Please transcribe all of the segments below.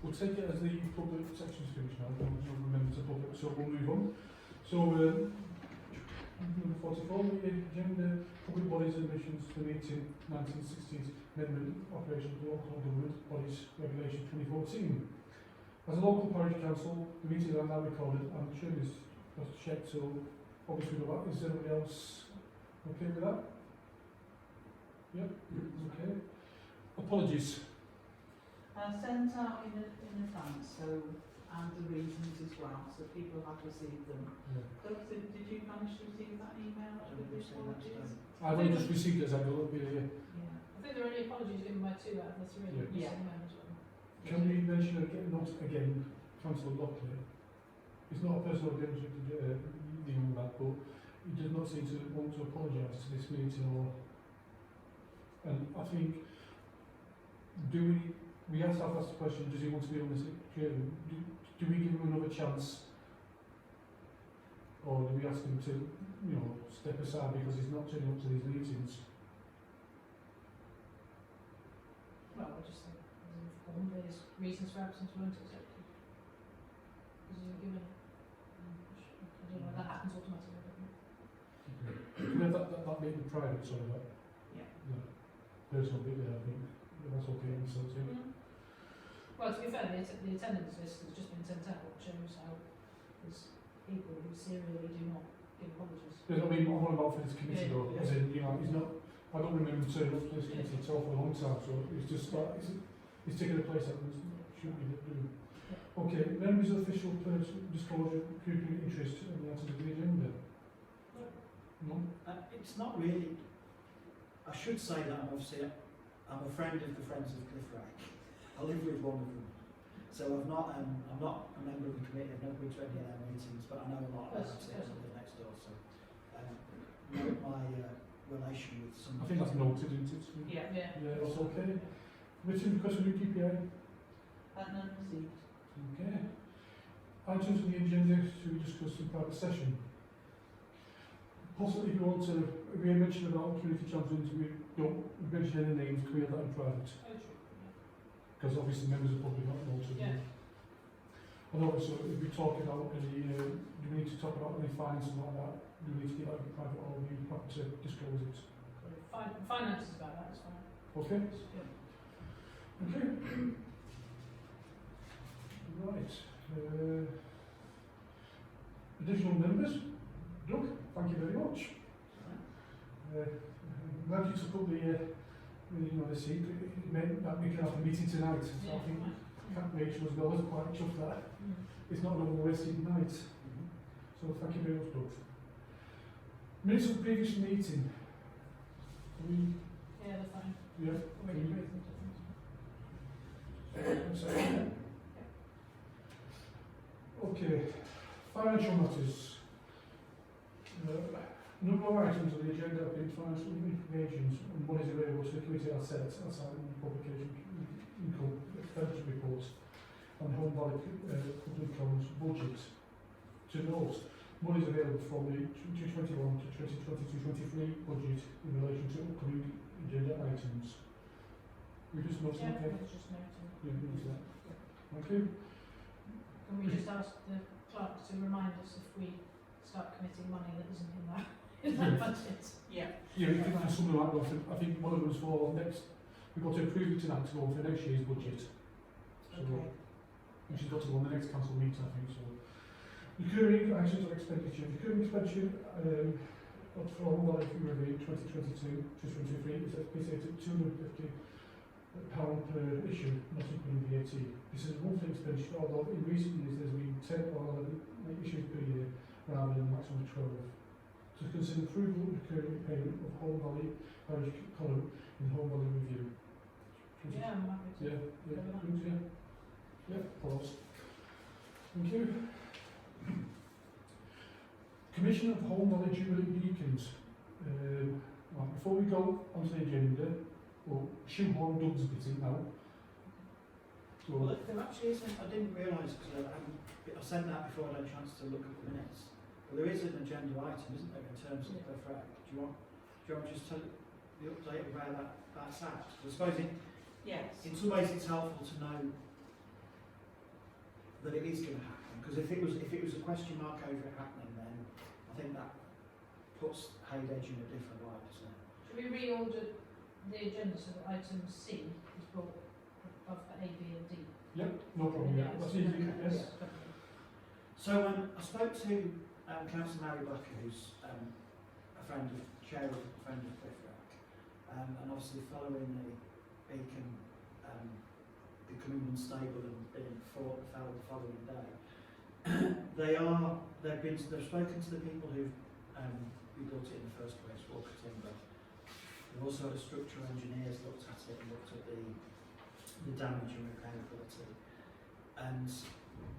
we'll take it as the public section's finished now, don't remember to public, so we'll move on. So, number 44, the agenda, public bodies admissions to the meeting 1960s Amendment Operation of Local Government Bodies Regulation 2014. As a local parish council, the meetings are now recorded and the chair is checked, so obviously with that, is everybody else okay with that? Yep, okay. Apologies. Sent out in advance, so, and the reasons as well, so people have received them. Yeah. Doug, did you manage to receive that email with the apologies? I've only just received it as I go up here. Yeah. I think there are only apologies given by 2 out of the 3. Yeah. Yeah. As well. Can we mention again, not again, Councillor Lockley? It's not a personal against the young lad, but he does not seem to want to apologise to this meeting or. And I think, we have to ask the question, does he want to be on this journey? Do we give him another chance? Or do we ask him to, step aside because he's not turning up to these meetings? Well, we'll just say, his reasons for absence weren't accepted. Because you were given, I don't know, that happens automatically, doesn't it? Can we have that bit in private, sorry, that? Yeah. The personal bit there, I think. That's okay, so too. Well, to be fair, the attendance list has just been sent out, which shows how there's people who serially do not give apologies. There's not been one about for this committee though, Yeah. as in, he's not, I don't remember turning up to this committee at all for a long time, so it's just like, it's taking a place that shouldn't be doing. Okay, members of official disclosure, grouping interest in the items of the agenda. No? It's not really. I should say that I'm a friend of the Friends of Cliffrack. I live with one of them, so I'm not a member of the committee. I've never been to any of their meetings, but I know a lot about it. I live next door, so my relation with some. I think that's noted, isn't it? Yeah. Yeah, that's okay. Written request for new DPA. None received. Okay. Items on the agenda to discuss in private session. Possibly if you want to, if we mention about community champions, we don't mention any names, can we have that in private? Oh, true. Because obviously members are probably not noted. Yeah. And also, if we talk about any, do we need to talk about any fines and like that? Do we need to get that in private or we have to disclose it? Finances about that, it's fine. Okay? Yeah. Okay. Right. Additional members? Doug, thank you very much. Glad you took up the seat. It meant that we can have a meeting tonight. So I think Rachel as well is quite chuffed that it's not another wasted night. So thank you very much, Doug. Minutes of the previous meeting. Yeah, they're fine. Yeah. Already approved them, Okay. Financial matters. Number of items on the agenda have been financial information and what is available to the committee are set aside in the publication income expenditure report and Home Valley Public Accounts budget. To note, money is available from the 2021 to 2022-23 budget in relation to upcoming agenda items. We just note that. Yeah, it's just noting. Yeah, we note that. Thank you. Can we just ask the clerk to remind us if we start committing money that isn't in that budget? Yeah. Yeah, we think something like that. I think one of them is for next. We've got to approve it tonight to go for next year's budget. So, Okay. which has got to go on the next council meeting, I think. So, recurring items of expenditure. Recurring expenditure for all that review 2022 to 23 is estimated at £250 per issue, not including VAT. This is a monthly expenditure, although in recent years there's been 10 or 11 issues per year rather than a maximum of 12. To consider approval of recurring payment of Home Valley Parish column in Home Valley Review. Yeah, I'm happy to. Yeah, pause. Thank you. Commission of Home Valley Jubilee Beacons. Right, before we go onto the agenda, we'll shoehorn Doug's bit in now. So, Well, there actually isn't. I didn't realise because I sent that before I had a chance to look at the minutes. But there is an agenda item, isn't there, in terms of the frac? Do you want to just tell the update of where that's at? I suppose Yes. in some ways it's helpful to know that it is going to happen. Because if it was a question mark over it happening, then I think that puts Haydedge in a different light, doesn't it? Should we reorder the agenda so that item C is brought above A, B and D? Yep, no problem, yeah, that's easy, yes. So I spoke to Councillor Mary Bucker, who's a friend of Cliffrack, and obviously following the Beacon becoming unstable and being fell the following day. They've spoken to the people who built it in the first place, Walker Timber. They've also had structural engineers looked at it and looked at the damage and repairability. And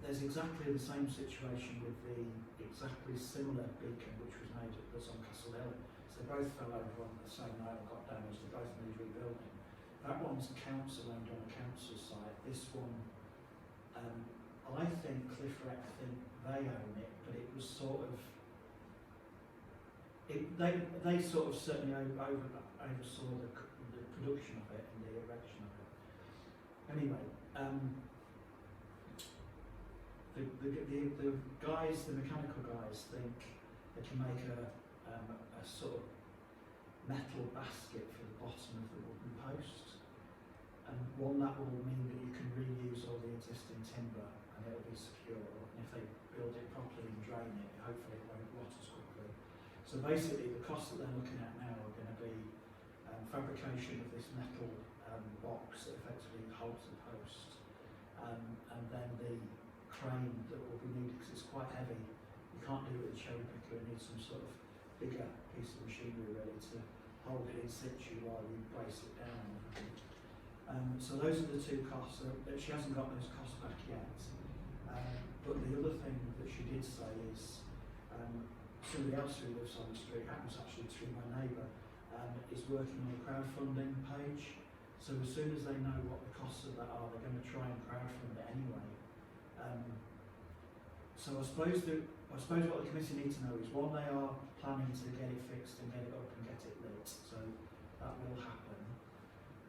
there's exactly the same situation with the exactly similar beacon which was made that's on Castle Hill. So they both fell over on the same night and got damaged. They both need rebuilding. That one's council owned on a council site. This one, I think Cliffrack think they own it, but it was sort of they sort of certainly oversaw the production of it and the erection of it. Anyway, the guys, the mechanical guys, think they can make a sort of metal basket for the bottom of the wooden post, and one that will mean that you can reuse all the existing timber and it'll be secure. And if they build it properly and drain it, hopefully it won't rot as quickly. So basically, the costs that they're looking at now are going to be fabrication of this metal box that effectively holds the post, and then the crane that will be needed because it's quite heavy. You can't do it with a cherry picker. It needs some sort of bigger piece of machinery really to hold it in situ while you brace it down. So those are the two costs. She hasn't got those costs back yet. But the other thing that she did say is somebody else who lives on the street, happens actually to be my neighbour, is working on a crowdfunding page. So as soon as they know what the costs of that are, they're going to try and crowdfund it anyway. So I suppose what the committee need to know is, one, they are planning to get it fixed and get it up and get it lit, so that will happen.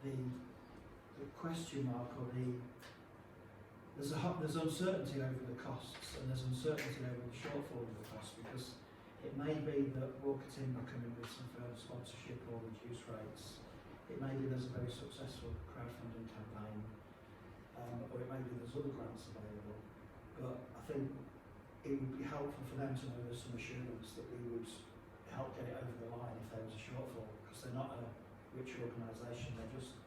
The question mark, or there's uncertainty over the costs, and there's uncertainty over the shortfall of the costs, because it may be that Walker Timber come in with some further sponsorship or reduced rates. It may be there's a very successful crowdfunding campaign, or it may be there's other grants available. But I think it would be helpful for them to know there's some assurance that we would help get it over the line if there was a shortfall, because they're not a rich organisation, they're just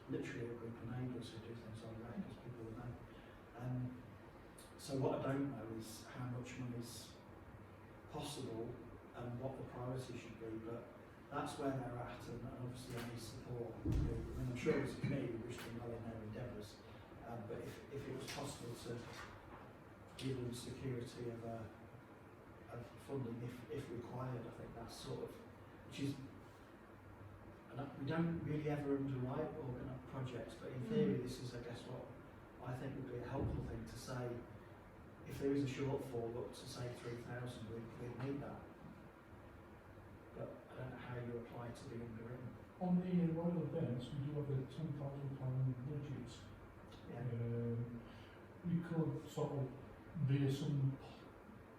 literally a group of neighbours who do things on their own, as people would know. So what I don't know is how much money is possible and what the priority should be, but that's where they're at, and obviously any support. I mean, I'm sure as a committee we wish them well in their endeavours, but if it was possible to give them security of funding if required, I think that's sort of, which is, and we don't really ever underwrite projects, but in theory this is, I guess, what I think would be a helpful thing to say. If there is a shortfall up to say 3,000, we'd need that. But I don't know how you apply to the underwritten. On the royal events, we do have a £10,000 budget. Yeah. We could sort of via some,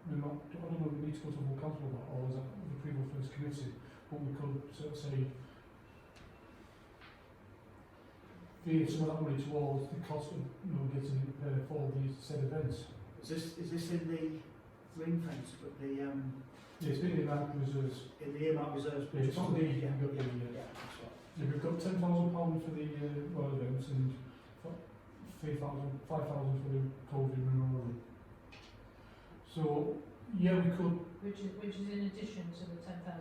I don't know if we need to go to full council about, or is that the approval for this committee, but we could sort of say via some of that money towards the cost of getting it for these said events. Is this in the ring fence, but the Yeah, it's been in the earmarked reserves. in the earmarked reserves? Yeah, it's on the yeah, we've got the that's right. yeah, we've got £10,000 for the royal events and 5,000 for the COVID memorial. So yeah, we could. Which is in addition to the £10,000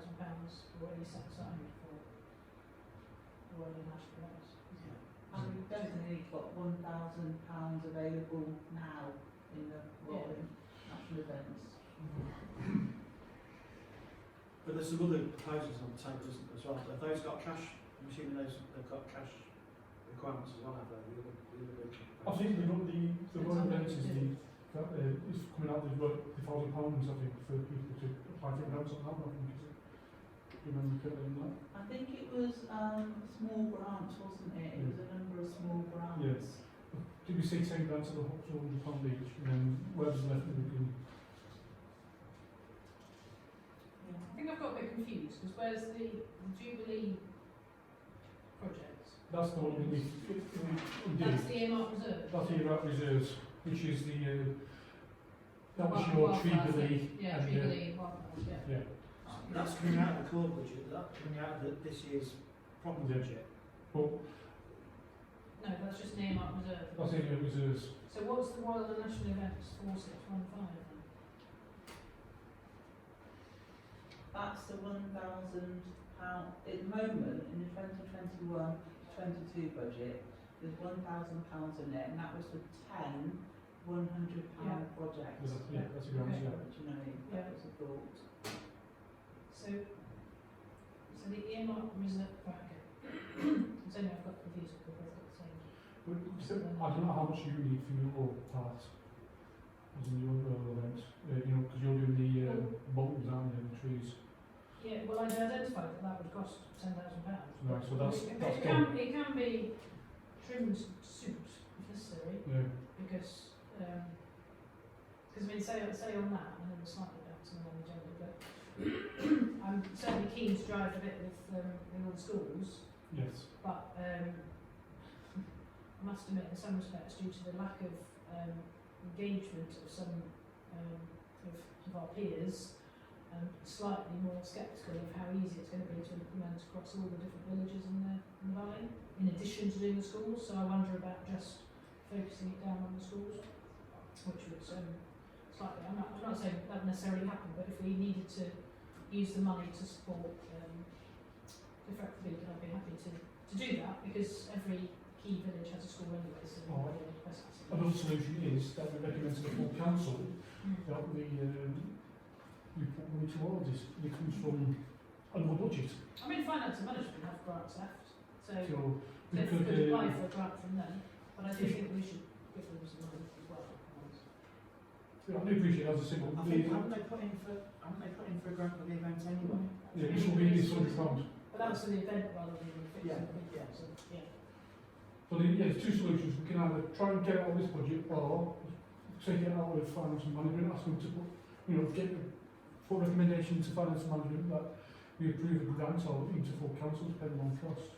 already set aside for the Royal National Events. Yeah. And we've definitely got £1,000 available now in the Royal National Events. But there's some other proposals on the table as well. Have those got cash? I'm assuming they've got cash requirements as well, have they? The other I think the royal events is is coming out. They've got the £1,000, I think, for people to apply for grants on that. I think, is it? Do you remember correctly on that? I think it was small grants, wasn't it? It was a number of small grants. Yes. Did we say 10 grand to the up to £100 each, and then whatever's left we can. I think I've got a bit confused, because where's the Jubilee project? That's the one that we That's did. the earmark reserve? That's the about reserves, which is the that was Wild- your wildfire Jubilee. thing. Yeah, and, Jubilee, wildfires, yeah. Yeah. That's coming out of the core budget, that's coming out of this year's problem Yeah. budget. But No, that's just an earmark reserve. that's the reserves. So what's the Royal and National Events 4615 then? That's the £1,000, at the moment, in the 2021-22 budget, there's £1,000 in it, and that was for 10 £100 projects. Yeah, that's a grand, Okay. yeah. Do you know, that was a thought. So the earmark reserve, right, okay. It's only I've got confused because they've got the same. I don't know how much you need for your part, as in your events, because you're doing the boltons, aren't you, and the trees. Yeah, well, I'd identified that would cost £10,000. Right, so that's it done. can be trimmed to suit if necessary, Yeah. because I mean, say on that, I know we're slightly bouncing along the agenda, but I'm certainly keen to drive a bit with all the schools, Yes. but I must admit, in some respects, due to the lack of engagement of some of our peers, I'm slightly more sceptical of how easy it's going to be to implement across all the different villages in the valley, in addition to doing the schools. So I wonder about just focusing it down on the schools, which would slightly, I'm not saying that would necessarily happen, but if we needed to use the money to support the Freckle Beacon, I'd be happy to do that, because every key village has a school anyway, so Oh. everybody requests it. Another solution is that we recommend to the full council that we put money towards this. It comes from another budget. I mean, finance and management have grants left, so So we they could could. apply for a grant from them, but I do think we should give them some money as well. I do appreciate, as I said, I but think, haven't they put in for a grant for the event anyway? this will be this £100. But that's for the event rather than fixing Yeah, the people, yeah. so, yeah. So there's two solutions. We can either try and get it out of this budget, or take it out of finance and management, ask them to put, for recommendation to finance and management that we approve a grant or into full council, depending on cost.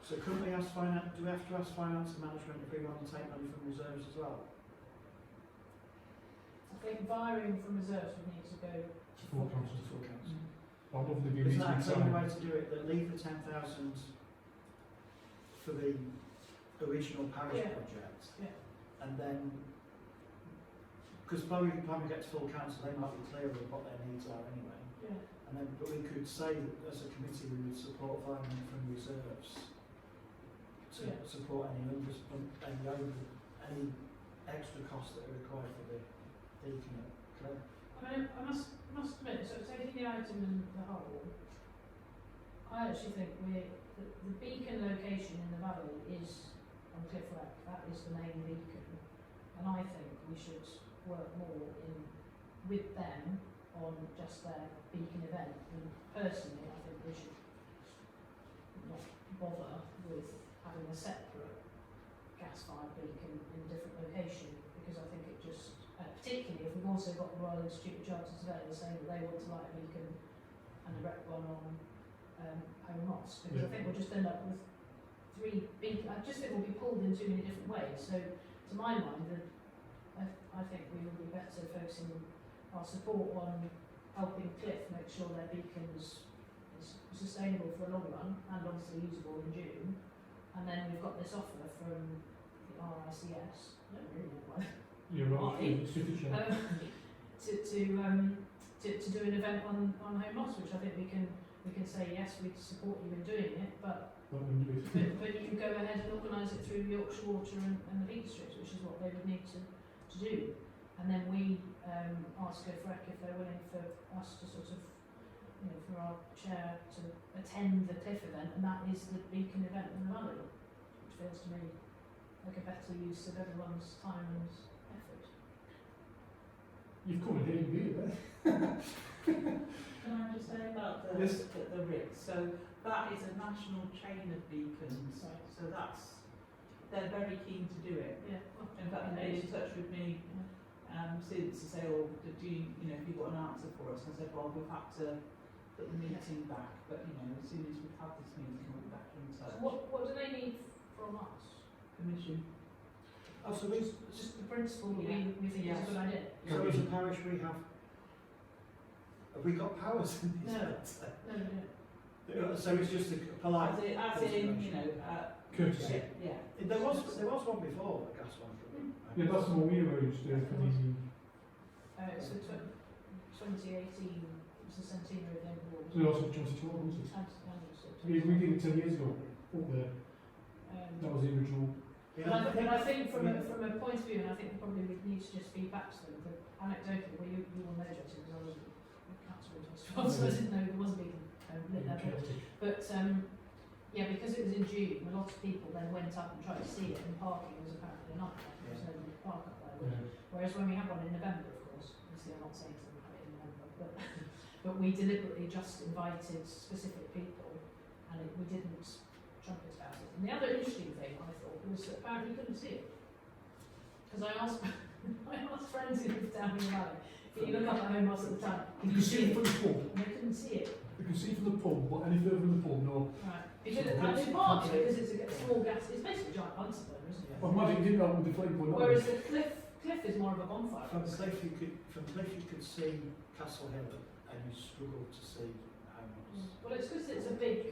So couldn't we ask finance, do we have to ask finance and management if we want to take money from reserves as well? I think borrowing from reserves would need to go to Full council. To full council. I don't think they Isn't need to that be the only signed. way to do it, that leave the 10,000 for the original parish Yeah. project? Yeah. And then, because by the time we get to full council, they might be clearer of what their needs are anyway. Yeah. And then, but we could say that as a committee we would support funding from reserves to Yeah. support any any extra costs that are required for the beacon at Clare. I mean, I must admit, so taking the item in the whole, I actually think the beacon location in the valley is on Cliff Wreck. That is the main beacon, and I think we should work more with them on just their beacon event. And personally, I think we should not bother with having a separate gas-fired beacon in a different location, because I think it just, particularly if we've also got the Royal Institute of Chartered Surveyors saying that they want to light a beacon and erect one on Home Moss, because I think we'll just end up with three beacons. I just think we'll be pulled in too many different ways. So, to my mind, I think we would be better focusing our support on helping Cliff make sure their beacons is sustainable for a long run and obviously usable in June. And then we've got this offer from the RICS. I don't really know why. You're right, Right. it's sufficient. To do an event on Home Moss, which I think we can say yes, we support you in doing it, but you can go ahead and organise it through Yorkshire Water and the Peak District, which is what they would need to do. And then we ask FREC if they're willing for us to sort of, for our chair to attend the Cliff event, and that is the beacon event in the valley, which feels to me like a better use of everyone's time and effort. You've come here, you Can I just say about the Yes. RICS? So that is a national chain of beacons. Right. So that's they're very keen to do it. Yeah. Well, In fact, they've been in touch with me since to say, oh, do you, have you got an answer for us? And I said, well, we've had to put the meeting back, but as soon as we've had this meeting, we'll be back in touch. What do they need from us? Permission. Oh, so we, Just the principle that Yeah. we think is a good idea. so as a parish we have we got powers in this No. matter? No, no, no. So it's just a polite. As in, Courtesy. yeah. There was one before, a gas one. Yeah, that's the one we arranged for the. It's the 2018, it's the centenary of the Edward So also 2012, wasn't it? We did it 10 years ago. Up there. That was the original. But I think from a point of view, and I think probably we need to just feed back to them, that anecdotally, well, you will know, Jesse, because I was a councillor in 2012, so I didn't know there was a big lit there. But yeah, because it was in June, a lot of people then went up and tried to see it, and parking was apparently a nightmare. There was nobody to park up there. Yeah. Whereas when we had one in November, of course, obviously I'm not saying to them have it in November, but we deliberately just invited specific people, and we didn't trumpet about it. And the other interesting thing I thought was that apparently you couldn't see it. Because I asked friends who lived down in the valley, if you look up at home most of the time, You can see it from the pub. and they couldn't see it. You can see it from the pub, but any further from the pub, no. Right. Because I think partly because it's a small gas, it's basically a giant Bunsen burner, isn't it? I imagine you did that with the flame point. Whereas the cliff is more of a bonfire. From Cliff you could see Castle Hill, and you struggled to see Homehouse. Well, it's because it's a big,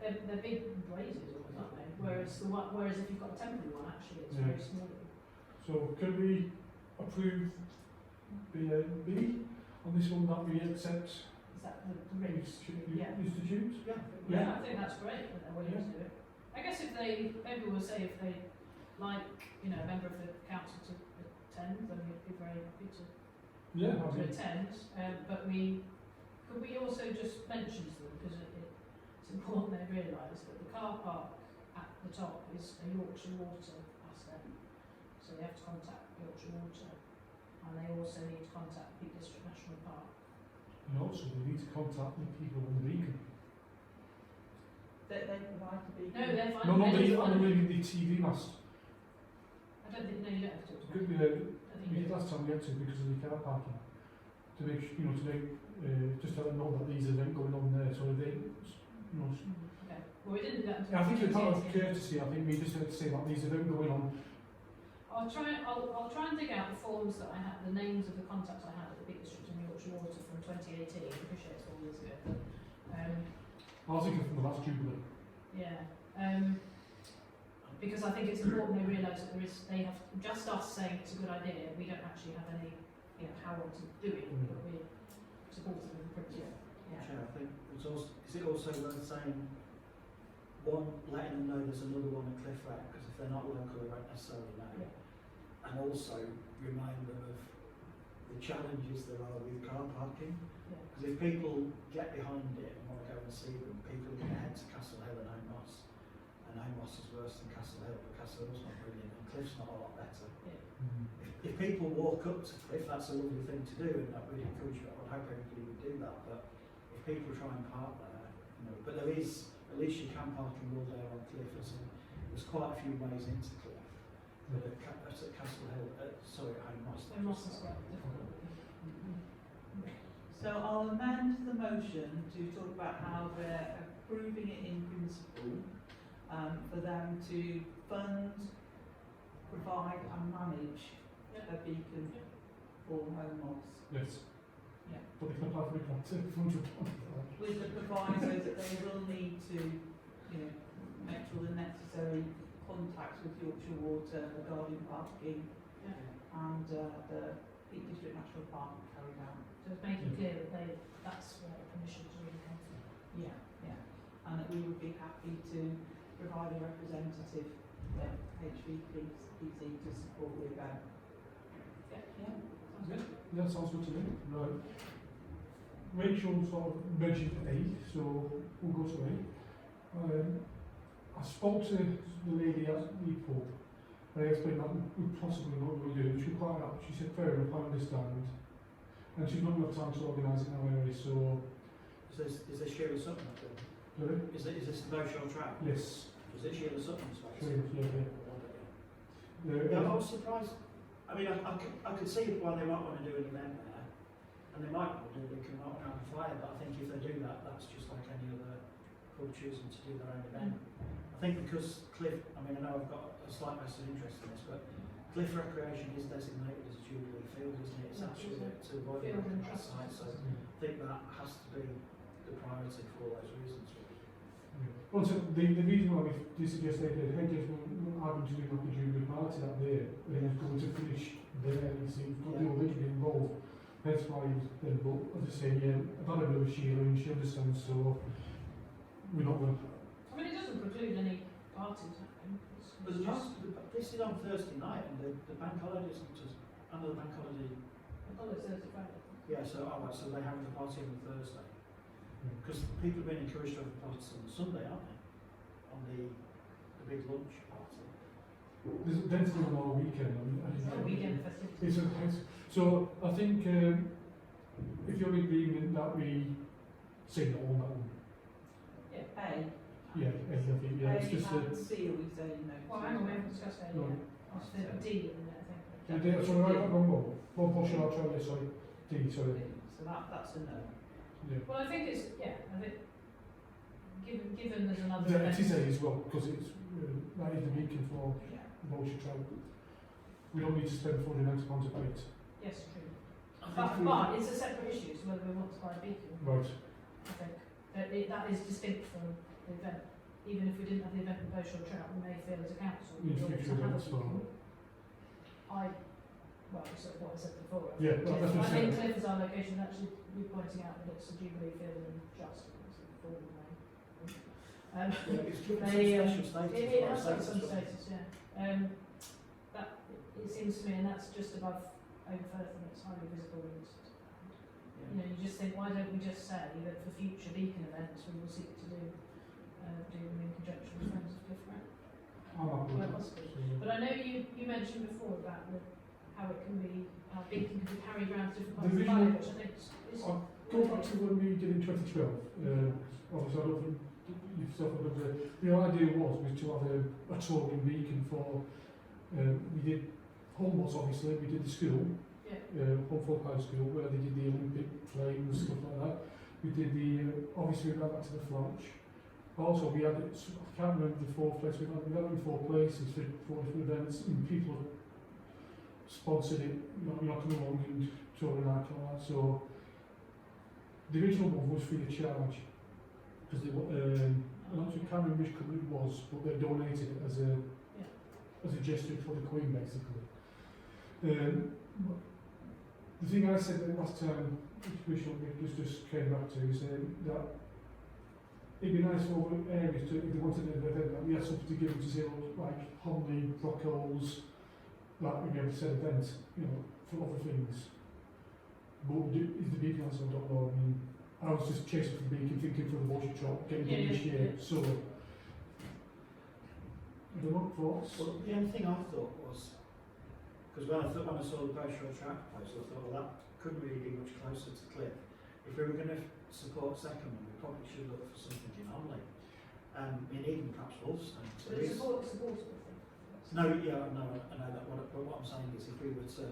they're big blazes, aren't they? Whereas if you've got a temporary one, actually, it's very small. So can we approve B on this one that we accept Is that the rings? Yeah. institute? Yeah, I think that's great that they're willing to do it. I guess if they, maybe we'll say if they like, a member of the council to attend, then we'd be very happy to Yeah, I mean, attend. But could we also just mention to them, because it's important they realise that the car park at the top is a Yorkshire Water asset. So they have to contact Yorkshire Water, and they also need to contact Peak District National Park. and also we need to contact the people on the beacon. They provide the beacon. No, they're fine. No, not They're the, fine. on the TV mast. I don't think, no, you don't have to talk to Good, them. we I think did last time we had to because of the car parking. To make, just let them know that these events going on there, so they, Okay. Well, we didn't do that until. I think it's part of 2018. courtesy, I think we just had to say that these events going on. I'll try and dig out the forms that I had, the names of the contacts I had at the Peak District and Yorkshire Water from 2018. I appreciate it's 4 years ago. I was thinking from the last Jubilee. Yeah. Because I think it's important they realise that they have just us saying it's a good idea. We don't actually have any, power to do it, but we're supportive of the principle. Yeah. Chair, I think it's also, is it also worth saying, one, letting them know there's another one at Cliff Rack, because if they're not local they won't necessarily know, Yeah. and also remind them of the challenges there are with car parking, Yeah. because if people get behind it and want to go and see them, people are going to head to Castle Hill and Home Moss, and Home Moss is worse than Castle Hill, but Castle Hill's not brilliant, and Cliff's not a lot better. If people walk up to Cliff, that's a lovely thing to do, and that would encourage you. I would hope everybody would do that. But if people try and park there, but there is, at least you can park in Wildale on Cliff. There's quite a few ways into Cliff. But at Castle Hill, at Home Moss. So Moss is quite difficult. So I'll amend the motion to talk about how we're approving it in principle for them to fund, provide and manage a beacon for Home Moss. Yes. Yeah. But they can apply for a grant of £100. With the proviso that they will need to, make all the necessary contacts with Yorkshire Water regarding parking and the Peak District National Park carried out. So it's making clear that that's where the permissions really come from. Yeah, and that we would be happy to provide a representative at HVPC to support the event. Yeah. Sounds good. Yeah, sounds good to me. Right. Rachel sort of mentioned A, so we'll go to A. I spoke to the lady at the pub, and I explained that we possibly not going to do it. She was quite happy. She said, fair enough, I understand. And she's not got time to organise it now anyway, so... Is this Sheila Sutton up there? Sorry? Is this the Beauchamp track? Yes. Is it Sheila Sutton's place? Sheila, yeah. was surprised. I mean, I could see why they might want to do an event there, and they might want to do Beacon Rock around the fire, but I think if they do that, that's just like any other club choosing to do their own event. I think because Cliff, I mean, I know I've got a slight vested interest in this, but Cliff Recreation is designated as a Jubilee Field, isn't it? It's Yeah, actually it's to avoid field and that trust. site, so I think that has to be the priority for all those reasons. Well, so the reason why we suggest they did, Hedges were having to do like a Jubilee party that day, and then was going to finish there, you see, got the originally involved. That's why then, but as I say, yeah, I've had a bit of a Sheila and she understands, so we're not going to. I mean, it doesn't preclude any parties happening. But this is on Thursday night, and the bank holiday isn't just another bank holiday. I thought it was Thursday, Friday. Yeah, so so they have the party on Thursday. Because people have been encouraged to have the parties on Sunday, aren't they? On the big lunch party. There's density on our weekend. I mean, It's not a weekend festivities. So I think if you're in agreement that we say no on that one, Yeah, A. yeah, I think, yeah, it's just and C, we say no. Well, hang on, we haven't discussed that No. yet. I said D in there, I think. sorry, I got wrong. One portion I'll try this, sorry. D, sorry. So that's a no. Yeah. Well, I think it's, yeah, I think, given there's another Yeah, event. it is A as well, because it's, that is the beacon for Yeah. Vulture Travel. We don't need to spend £49 a plate. Yes, true. I But, think but it's a separate issue, so whether we want to buy a beacon, Right. I think. That is distinct from the event. Even if we didn't have the event in Beauchamp Trout, we may feel as a council we In ought future to have a events, well. beacon. Well, sort of what I said before. Yeah, well, that's what I I think said. Cliff is our location, actually, we're pointing out that it's a Jubilee Field and just, it's a formal name. Yeah, it's given some They, special status. It as well, has got status some as well. status, yeah. That, it seems to me, and that's just above Overfirth, and it's highly visible, and it's, you know, you just think, why don't we just say that for future beacon events, we will seek to do them in conjunction with Friends of Cliff Rank? I'm happy with Quite that. possibly. But I know you mentioned before about how it can be, how beacon can be carried around to different parts of the valley, which I think is I'll go back to when we did in 2012. Obviously, I don't think you've suffered of the idea was to have a touring beacon for, we did Holmos obviously, we did the school, yeah. Holmfolk High School, where they did the Olympic flames, stuff like that. We did obviously we went back to the Flanch. Also we had, I can't remember the fourth place, we had in 4 places for 4 different events, and people sponsored it, you know, coming along and touring out and all that. So the original one was free of charge, because they were, I can't remember which company it was, but they donated it as a gesture for the Queen, basically. The thing I said the last time, which Commissioner just came back to, is that it'd be nice for areas to, if they wanted an event, that we had something to give them to say, like Homley, Brockholes, like we never said event, you know, for other things. But is the beacon answer? I don't know. I mean, I was just chasing for the beacon, thinking for the water truck, getting done this year. So, I don't know, thoughts? Well, the only thing I thought was, because when I saw the Beauchamp Track proposal, I thought, well, that couldn't really be much closer to Cliff. If we were going to support Secondman, we probably should look for something in Homley. And even perhaps Wolfstone. But it's supportable thing. No, yeah, no, I know that. But what I'm saying is, if we were to,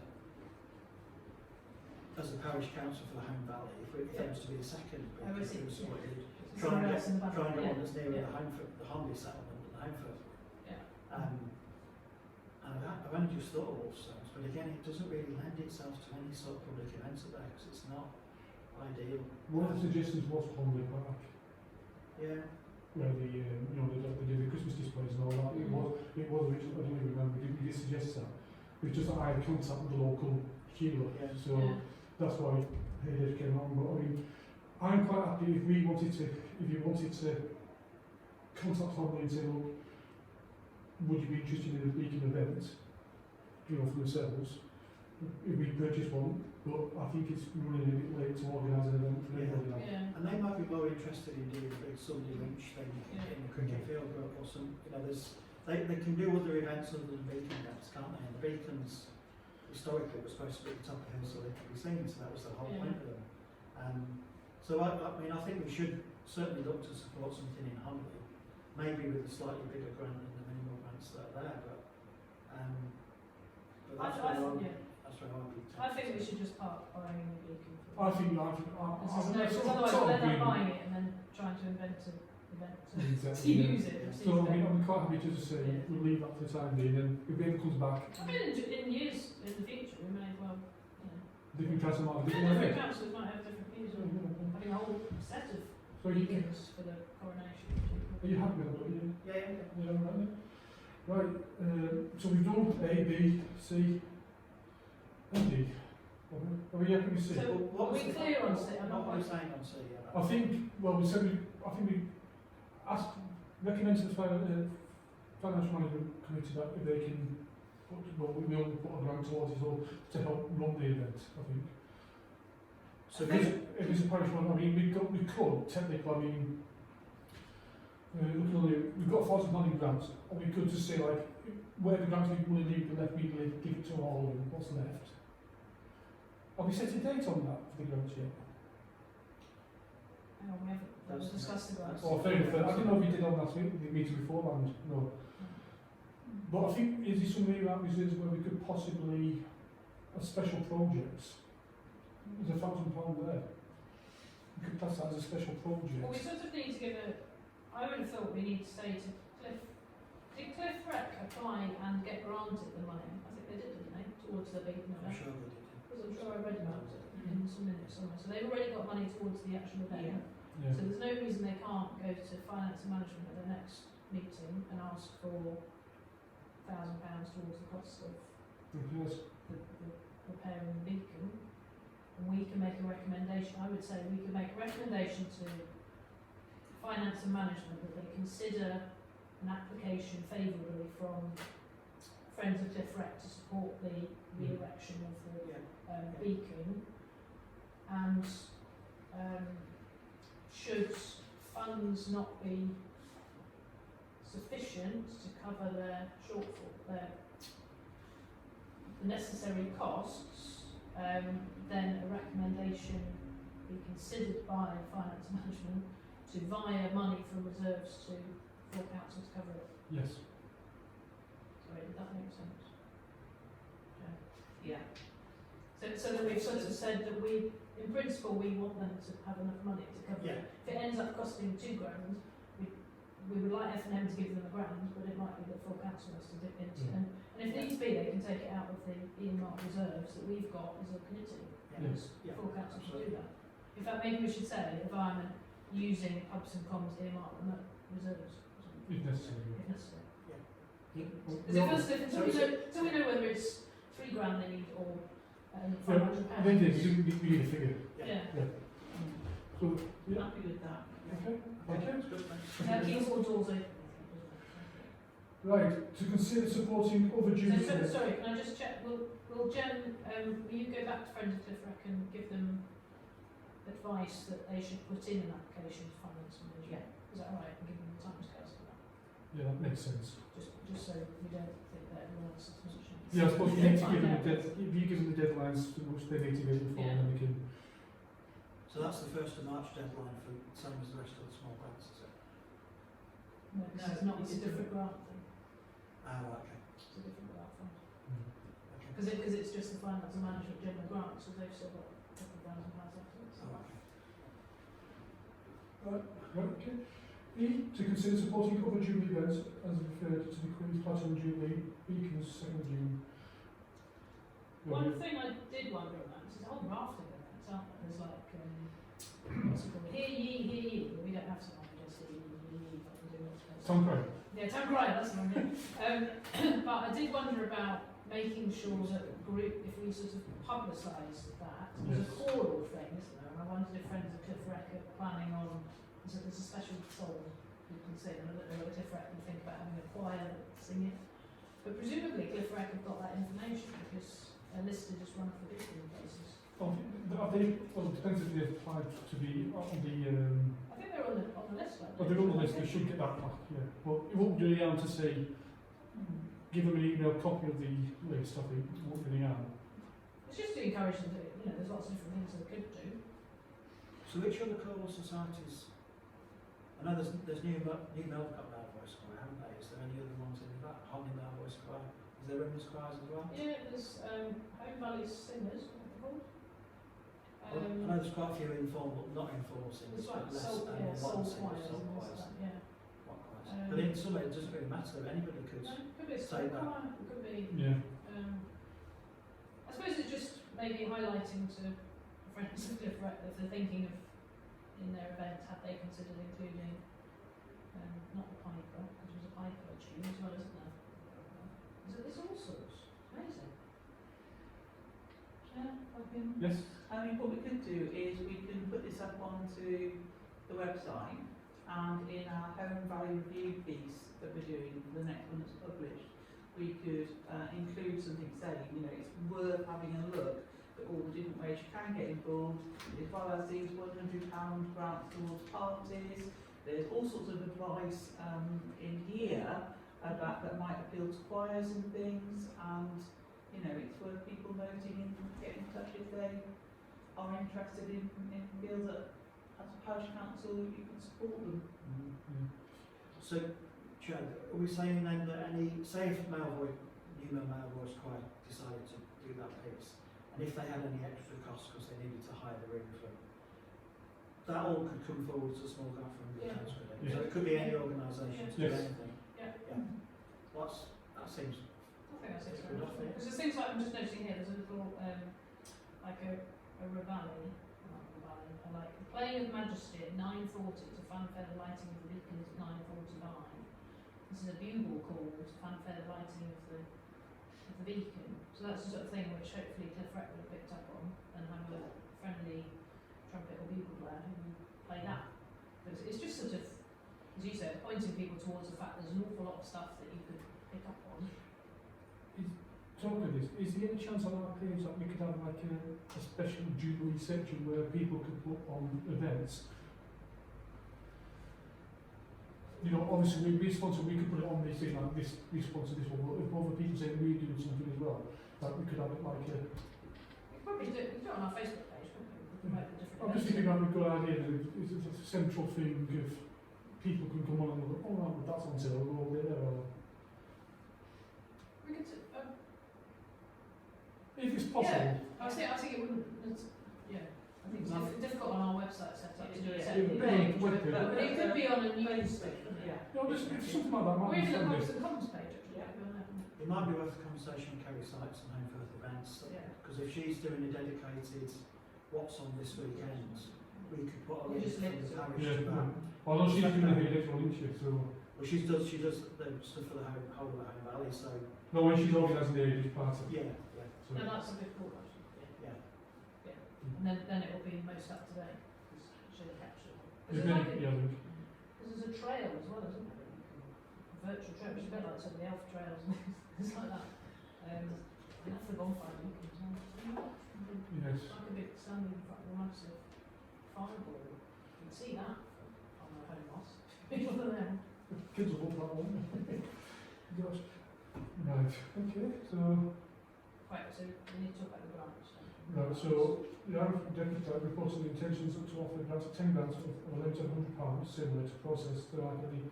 as a parish council for the Home Valley, if there was to be a second, I if see, we were supported, It's try and somewhere get else in the valley. one that's nearer Yeah. the Homley settlement than the Homeford. Yeah. And I've only just thought of Wolfstones, but again, it doesn't really lend itself to any sort of public events up there because it's not ideal. One of the suggestions was Homley Park, Yeah. where they did the Christmas displays and all that. It was originally, I don't even remember, we did suggest that. It was just that I had contact with the local Sheila, Yeah. so Yeah. that's why Hayes came on. But I mean, I'm quite happy if you wanted to contact Homley and say, look, would you be interested in a beacon event, you know, for themselves? If we purchase one, but I think it's running a bit late to organise an event for Yeah. everybody now. Yeah. And they might be more interested in doing a big Sunday lunch thing Yeah. in the cricket field or some, you know, they can do other events other than beacon events, can't they? And the beacons historically were supposed to be at the top of the hill so they could be seen, so that was the whole Yeah. point of them. So I mean, I think we should certainly look to support something in Homley, maybe with a slightly bigger grant than the minimal grants that are there, but That's where I'd be. I think we should just park buying a beacon. I think Because otherwise we'll end up buying it and then trying to invent an event to Exactly. use it. which So is I mean, better. I'm quite happy to just say Yeah. we'll leave that for the time being, and if it ever comes back, I mean, in years in the future, we may well, you know, they can try some other different different ways. councils might have different views on having a whole set of So you, beacons for the coronation. are you happy with that? Yeah. Yeah, right. Right. So we've done A, B, C, and D. Are we happy with C? So, What are was we the- clear on C? I'm not What were you quite- saying on C? I think. Well, we said I think we asked, recommend to the financial management committee that if they can we all put a grant towards it all to help run the event. I think. So if it's a parish one, I mean, we could technically. I mean, we've got £40 grants, and we could just say like, whatever grants we want to leave, we left, we give it to all of them. What's left? Have we set a date on that for the grants yet? Hang on, we haven't discussed the grants. Oh, fair enough. I didn't know if we did on last week, the meeting beforehand. No. But I think, is there some way around reserves where we could possibly, as special projects, there's £1,000 there. We could class that as a special project. Well, we sort of need to give a. I would have thought we need to say to Cliff. Did Cliff Rec apply and get granted the money? I think they did, didn't they? Towards the beacon I'm event. sure they did. Because I'm sure I read about it in some minutes somewhere. So they've already got money towards the actual event. Yeah. So there's no reason they can't go to finance and management at their next meeting and ask for £1,000 towards the cost of Because the repairing the beacon. And we can make a recommendation. I would say we could make a recommendation to finance and management that they consider an application favourably from Friends of Cliff Rec to support the re-erection of the beacon, and should funds not be sufficient to cover their shortfall, their necessary costs, then a recommendation be considered by finance management to via money from reserves for council to cover it. yes. Sorry, did that make sense? Yeah. So that we've sort of said that we, in principle, we want them to have enough money to cover it. If it ends up costing £2,000, we would like F&M to give them £1,000, but it might be that full council has to dip into it. And if needs be, they can take it out of the earmarked reserves that we've got as a committee. Yes. Full council should do that. In fact, maybe we should say environment using pubs and comms earmarked reserves, If necessary. if necessary. Yeah. Because it feels different, so we know whether it's £3,000 they need or £500. I think it is, we need a figure. Yeah. So, yeah. Happy with that. Okay. Okay. King's Hall doors open. Right, to consider supporting other duties. Sorry, can I just check, will Jen, will you go back to Friends of Cliff Rec and give them advice that they should put in an application to finance and management? Is that right? And give them the timescales for that? Yeah, that makes sense. Just so we don't think that everyone else is mentioning. Yeah, I suppose you need to give them Find out. if you give them the deadlines to which they need to get before, Yeah. then we can. So that's the 1st of March deadline for same as the rest of the small grants, is it? No, it's not, it's a different grant thing, Ah, right, okay. it's a different grant fund. Okay. Because it's just the finance and management general grant, so they've still got a couple of £1,000 afterwards. Oh, okay. Right, okay. E, to consider supporting other Jubilee events as referred to the Queen's Platinum Jubilee, Beacons 2nd of June. One thing I did wonder about is there's a whole raft of events, aren't there? There's like, what's it called? Hear ye, but we don't have someone who does hear ye, but we do what's best. Tom Craig. Yeah, Town Crier, that's the one. But I did wonder about making sure that group, if we sort of publicise that, there's a Yes. choral thing, isn't there? And I wondered if Friends of Cliff Rec are planning on, there's a special song you can sing, and I don't know whether Cliff Rec can think about having a choir that sing it. But presumably Cliff Rec have got that information because they're listed as one of the different places. Well, it depends if they applied to be on the. I think they're on the list, right? Well, they're on the list, they should get that back, yeah. But it won't do any harm to say, give them an email copy of the list, I think, it won't do any harm. It's just to encourage them to, there's lots of different things they could do. So which other choral societies? I know there's New Melcott Loud Voice Choir, haven't they? Is there any other ones in that? Holly Loud Voice Choir? Is there women's choirs as well? Yeah, there's Home Valley Singers, what they're called. Well, I know there's quite a few informal, not informal singers, There's like but less soul, yeah, modern soul singers, choirs soul and choirs, stuff, yeah. what choirs. But in some way it doesn't really matter, anybody could. No, could be a say soul that. choir, it could be, Yeah. I suppose it's just maybe highlighting to friends of Cliff Wreck if they're thinking of, in their event, have they considered including, not the piper, because there's a piper tune as well, isn't there? There's all sorts, amazing. Yeah, I've been, Yes. I mean, what we could do is we can put this up onto the website, and in our Home Valley Review piece that we're doing, the next one that's published, we could include something saying, you know, it's worth having a look at all the different ways you can get involved, as well as these £100 grants towards parties. There's all sorts of advice in here about that might appeal to choirs and things, and you know, it's worth people noting and getting in touch if they are interested in feel that as a parish council you can support them. Yeah. So, Chad, are we saying then that say if Newman Male Voice Choir decided to do that piece, and if they had any extra costs because they needed to hire the room for it, that all could come forward as a small grant from the Yeah. council. Yeah. So it could be any organisation to do Yes. anything. yeah. That seems I think that's it. good enough, yeah. Because it seems like, I'm just noticing here, there's a little, like a reveille, like the playing of Majesty at 9:40 to fanfare lighting of the beacons at 9:45. This is a bugle call to fanfare lighting of the beacon. So that's the sort of thing which hopefully Cliff Wreck would have picked up on and have a friendly trumpet or bugle player who would play that. But it's just sort of, as you said, pointing people towards the fact there's an awful lot of stuff that you could pick up on. Talking of this, is there any chance on our page that we could have like a special Jubilee section where people could put on events? You know, obviously we sponsor, we could put it on this thing like this, we sponsor this one, but if other people say we're doing something as well, that we could have it like a... We could probably do it on our Facebook page, couldn't we? We could make a different I'm just thinking that'd be a good idea, that it's a central thing of people can come on and look, oh no, that's on sale, we'll go over there, or... We could, If it's possible. yeah, I think it wouldn't, yeah, I think it's difficult on our website set up to do a Yeah. separate Yeah, page, web page. but it could be on a news thing. Yeah. No, just if something like that Or might be even a something. Homes and Commons page, actually. Yeah. It might be worth a conversation with Kerry Sykes and Home Firth Events, Yeah. because if she's doing a dedicated what's on this weekend, we could put a We link just from link the to it. parish Yeah, to that. although she's doing the electoral, isn't she, so... Well, she does the stuff for the whole of the Home Valley, so No, when she's organising the age party. yeah. So, And that's a good call, actually. Yeah. And then it will be most up to date, because she'll have captured it. it's Because been, yeah, I think. there's a trail as well, isn't there? Virtual trail, which is a bit like some of the elf trails and things like that. And that's the bonfire you can tell. Yes. Like a big standing in front of a massive fireball. You can see that on the home boss. People are there. Kids will walk that one. Gosh. Right, okay, so... Right, so we need to talk about the grants. Right, so the Irish Deputy Clerk reports the intentions to offer grants of 10 grants of a limit of £100 similar to process the like the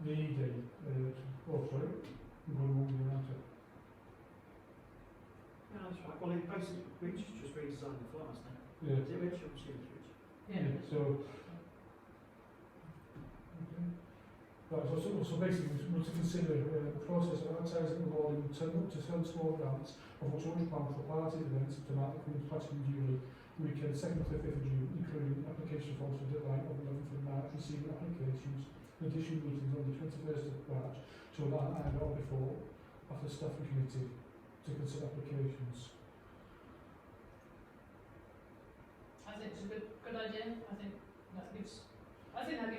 VED. Oh, sorry, I'm going wrong with the answer. Yeah, that's right. Well, it basically, Rich just redesigned the floor, hasn't it? Yeah. Is it Rich? I'm assuming it's Rich. Yeah. So, okay. Right, so basically we're to consider the process of advertising and awarding up to 10 small grants of £100 for party events to mark the Queen's Platinum Jubilee weekend 2nd to 5th of June, including application forms for deadline of 11th of March, receiving applications, additional meetings on the 21st of March to allow either or before after staffing committee to consider applications. I think it's a good idea. I think that gives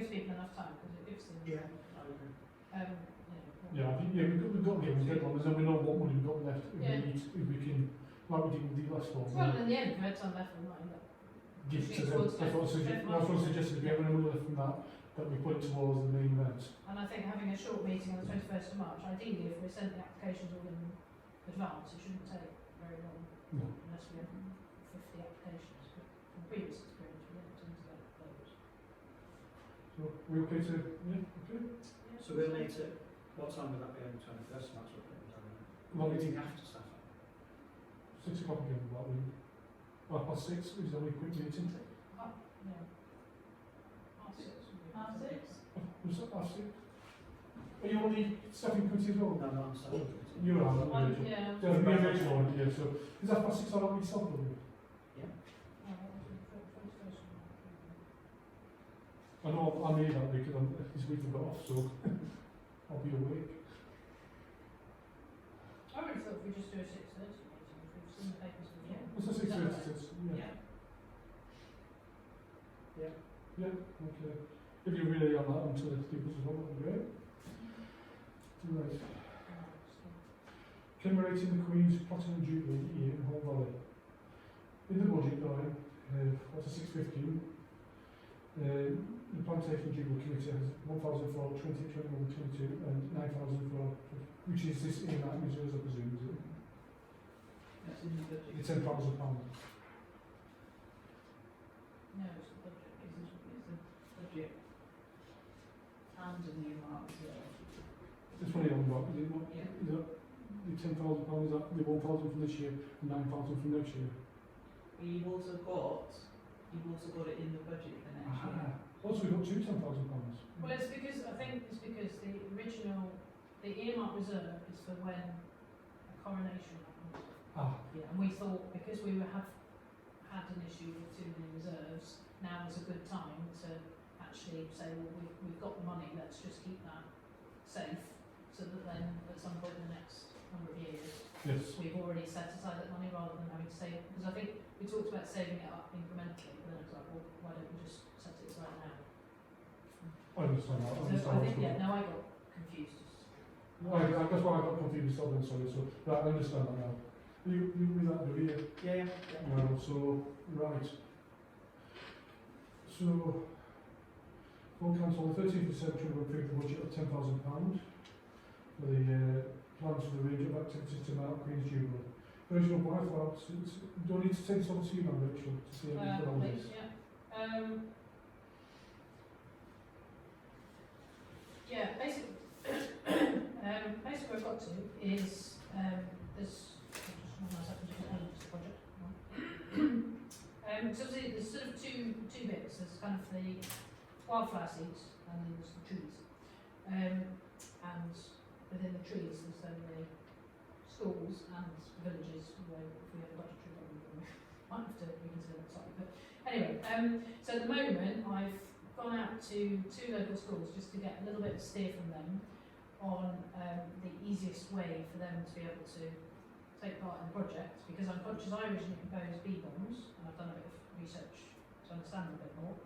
people enough time because it gives them. Yeah, I agree. Yeah, I think we've got to give them deadlines and we know what money we've got left if Yeah. we need, if we can, like we did with the last one. Well, in the end, we had some left from that. Give to them. Towards That's what I suggested, if we have any money left from that we put it towards the main event. And I think having a short meeting on the 21st of March, ideally, if we send the applications all in advance, it shouldn't take very long No. unless we have 50 applications. But from previous experience, we don't tend to get those. So we okay to, yeah, okay? So we'll need to, what time will that be on the 21st of March? Not meeting meeting. after staff. 6 o'clock again that week. 6:30 is only a quick meeting. Oh, yeah. Half six. would be Half better. 6? Was that 6? Are you on the staffing committee as well? No, I'm sorry. You are, aren't One, you? yeah. Yeah, the original one, yeah, so is that 6 all right with yourself, Lovely? Oh, what was it? First one. I know I'm here that week because this week I've got off, so I'll be awake. I really thought if we just do a 6:30 meeting, if we've seen the papers before. Yeah. What's the 6:30? Yeah. Yeah, okay. If you really on that onto the people as well, that'd be great. Right. Commemorating the Queen's Platinum Jubilee year in Hull Valley. In the budget line, what's a 615? The Plantation Jubilee Committee has 1,000 for 2021-22 and 9,000 for, which is this in that reserves, I presume, is it? That's in the budget. It's £10,000. No, it's the budget. It's the budget. And a new mark as well. This one here on what, is it not? Yeah. Is that the £10,000, is that the 1,000 from this year and 9,000 from next year? You've also got it in the budget for next year. Also we've got two £10,000. Well, it's because, I think it's because the original, the earmark reserve is for when a coronation happens. Yeah. And we thought, because we have had an issue with too many reserves, now is a good time to actually say, well, we've got the money, let's just keep that safe, so that then at some point in the next number of years, Yes. we've already set aside that money rather than having to save, because I think we talked about saving it up incrementally, but then it was like, well, why don't we just set it aside now? I understand that. I So understand I what's think, going yeah, on. no, I got confused. That's why I got confused myself then, sorry. So, right, I understand that now. You with that, do you? Yeah. Well, so, right. So, full council, on the 13th of September, we approved the budget of £10,000 for the plans for the range of activities to mark Queen's Jubilee. Original wife, well, do I need to take this over to you now, Rachel, to see how you put on this? Please, yeah. Yeah, basically, basically where I've got to is, there's, I'll just run myself into the elements of the project. So obviously there's sort of two bits, there's kind of the wildflower seeds and then there's the trees. And within the trees there's then the schools and villages where if we have a budgetary problem then we might have to reconsider that slightly. But anyway, so at the moment I've gone out to 2 local schools just to get a little bit of steer from them on the easiest way for them to be able to take part in the project, because I'm conscious I originally proposed B-bombs and I've done a bit of research to understand them a bit more.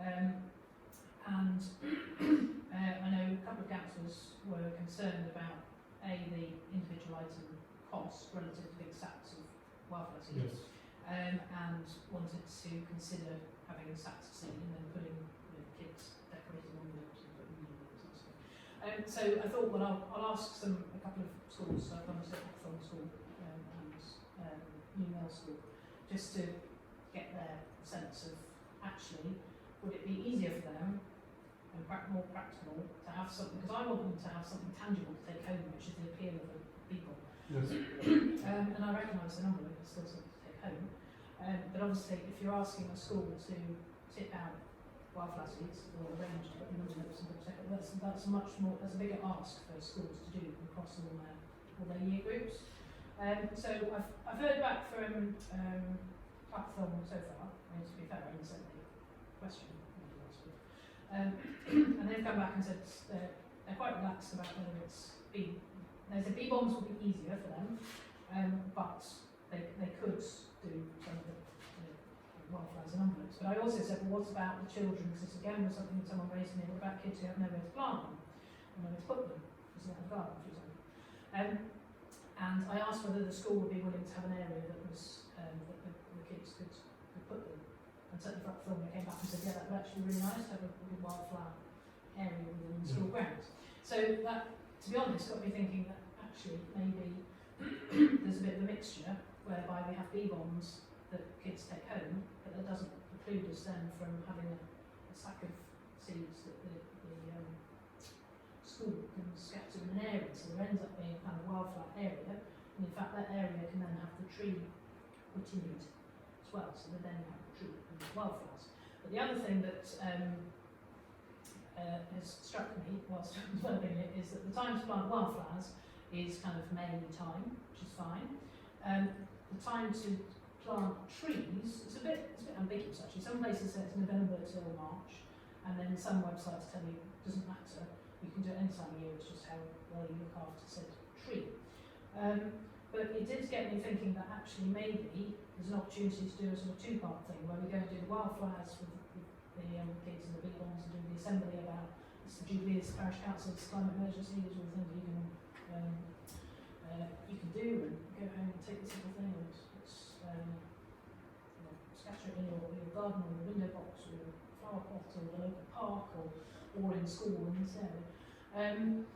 And I know a couple of councillors were concerned about the individual item costs relative to big sacks of wildflower seeds, Yes. and wanted to consider having sacks of seed and then putting kids decorating envelopes and putting them in and stuff. So I thought, well, I'll ask a couple of schools, so I've gone to Hawthorne School and New Mill School, just to get their sense of actually, would it be easier for them and more practical to have something, because I want them to have something tangible to take home, which is the appeal of the people. Yes. And I recognise the number of it's still something to take home. But obviously, if you're asking a school to tip out wildflower seeds or arrange to put them into and that's a bigger ask for schools to do across all their year groups. So I've heard back from Clapthorne so far, and to be fair, I haven't sent the question last week. And they've come back and said they're quite relaxed about whether it's B. They said B-bombs would be easier for them, but they could do some of the wildflowers and envelopes. But I also said, well, what about the children? Because this again was something that someone raised me. What about kids who have nowhere to plant them and nowhere to put them? Because they have a garden, for example. And I asked whether the school would be willing to have an area that was that the kids could put them. And certainly for Upthorne, they came back and said, yeah, that would actually be really nice to have a good wildflower area within the school grounds. So that, to be honest, got me thinking that actually maybe there's a bit of a mixture whereby we have B-bombs that kids take home, but that doesn't preclude us then from having a sack of seeds that the school can scatter in an area, so there ends up being a kind of wildflower area can then have the tree put in it as well, so they then have the tree and the wildflowers. But the other thing that has struck me whilst developing it is that the time to plant wildflowers is kind of May time, which is fine. The time to plant trees, it's a bit ambiguous actually. Some places say it's November till March, and then some websites tell you it doesn't matter, you can do it any time of year, it's just how well you look after said tree. But it did get me thinking that actually maybe there's an opportunity to do a sort of two-part thing where we go and do the wildflowers with the kids and the big ones, and do the assembly about it's the Jubilee, it's the parish council's climate emergency, these are all the things you can do, and go home and take this little thing and scatter it in your garden or your window box or your flower pot or the local park or in school in this area. And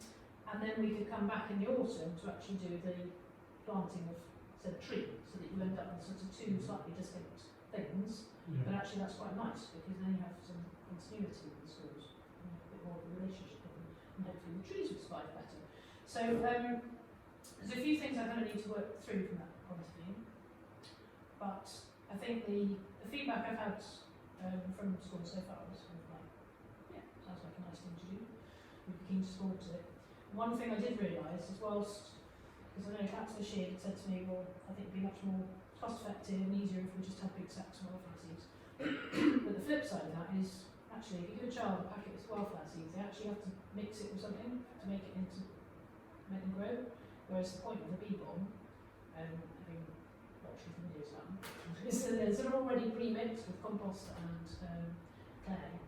then we could come back in the autumn to actually do the planting of said tree, so that you end up with sort of two slightly distinct things. But Yeah. actually that's quite nice because then you have some continuity in the schools, and a bit more of a relationship with them, and hopefully the trees will survive better. So there's a few things I'm going to need to work through from that point of view, but I think the feedback I've had from schools so far is kind of like, yeah, sounds like a nice thing to do. We'd be keen to support it. One thing I did realise is whilst, because I know Councillor Sheard had said to me, well, I think it'd be much more cost effective and easier if we just had big sacks of wildflower seeds. But the flip side of that is, actually, if you give a child a packet of wildflower seeds, they actually have to mix it with something to make them grow. Whereas the point of the bee bomb, having watched the videos done, is that they're sort of already pre-mixed with compost and clay,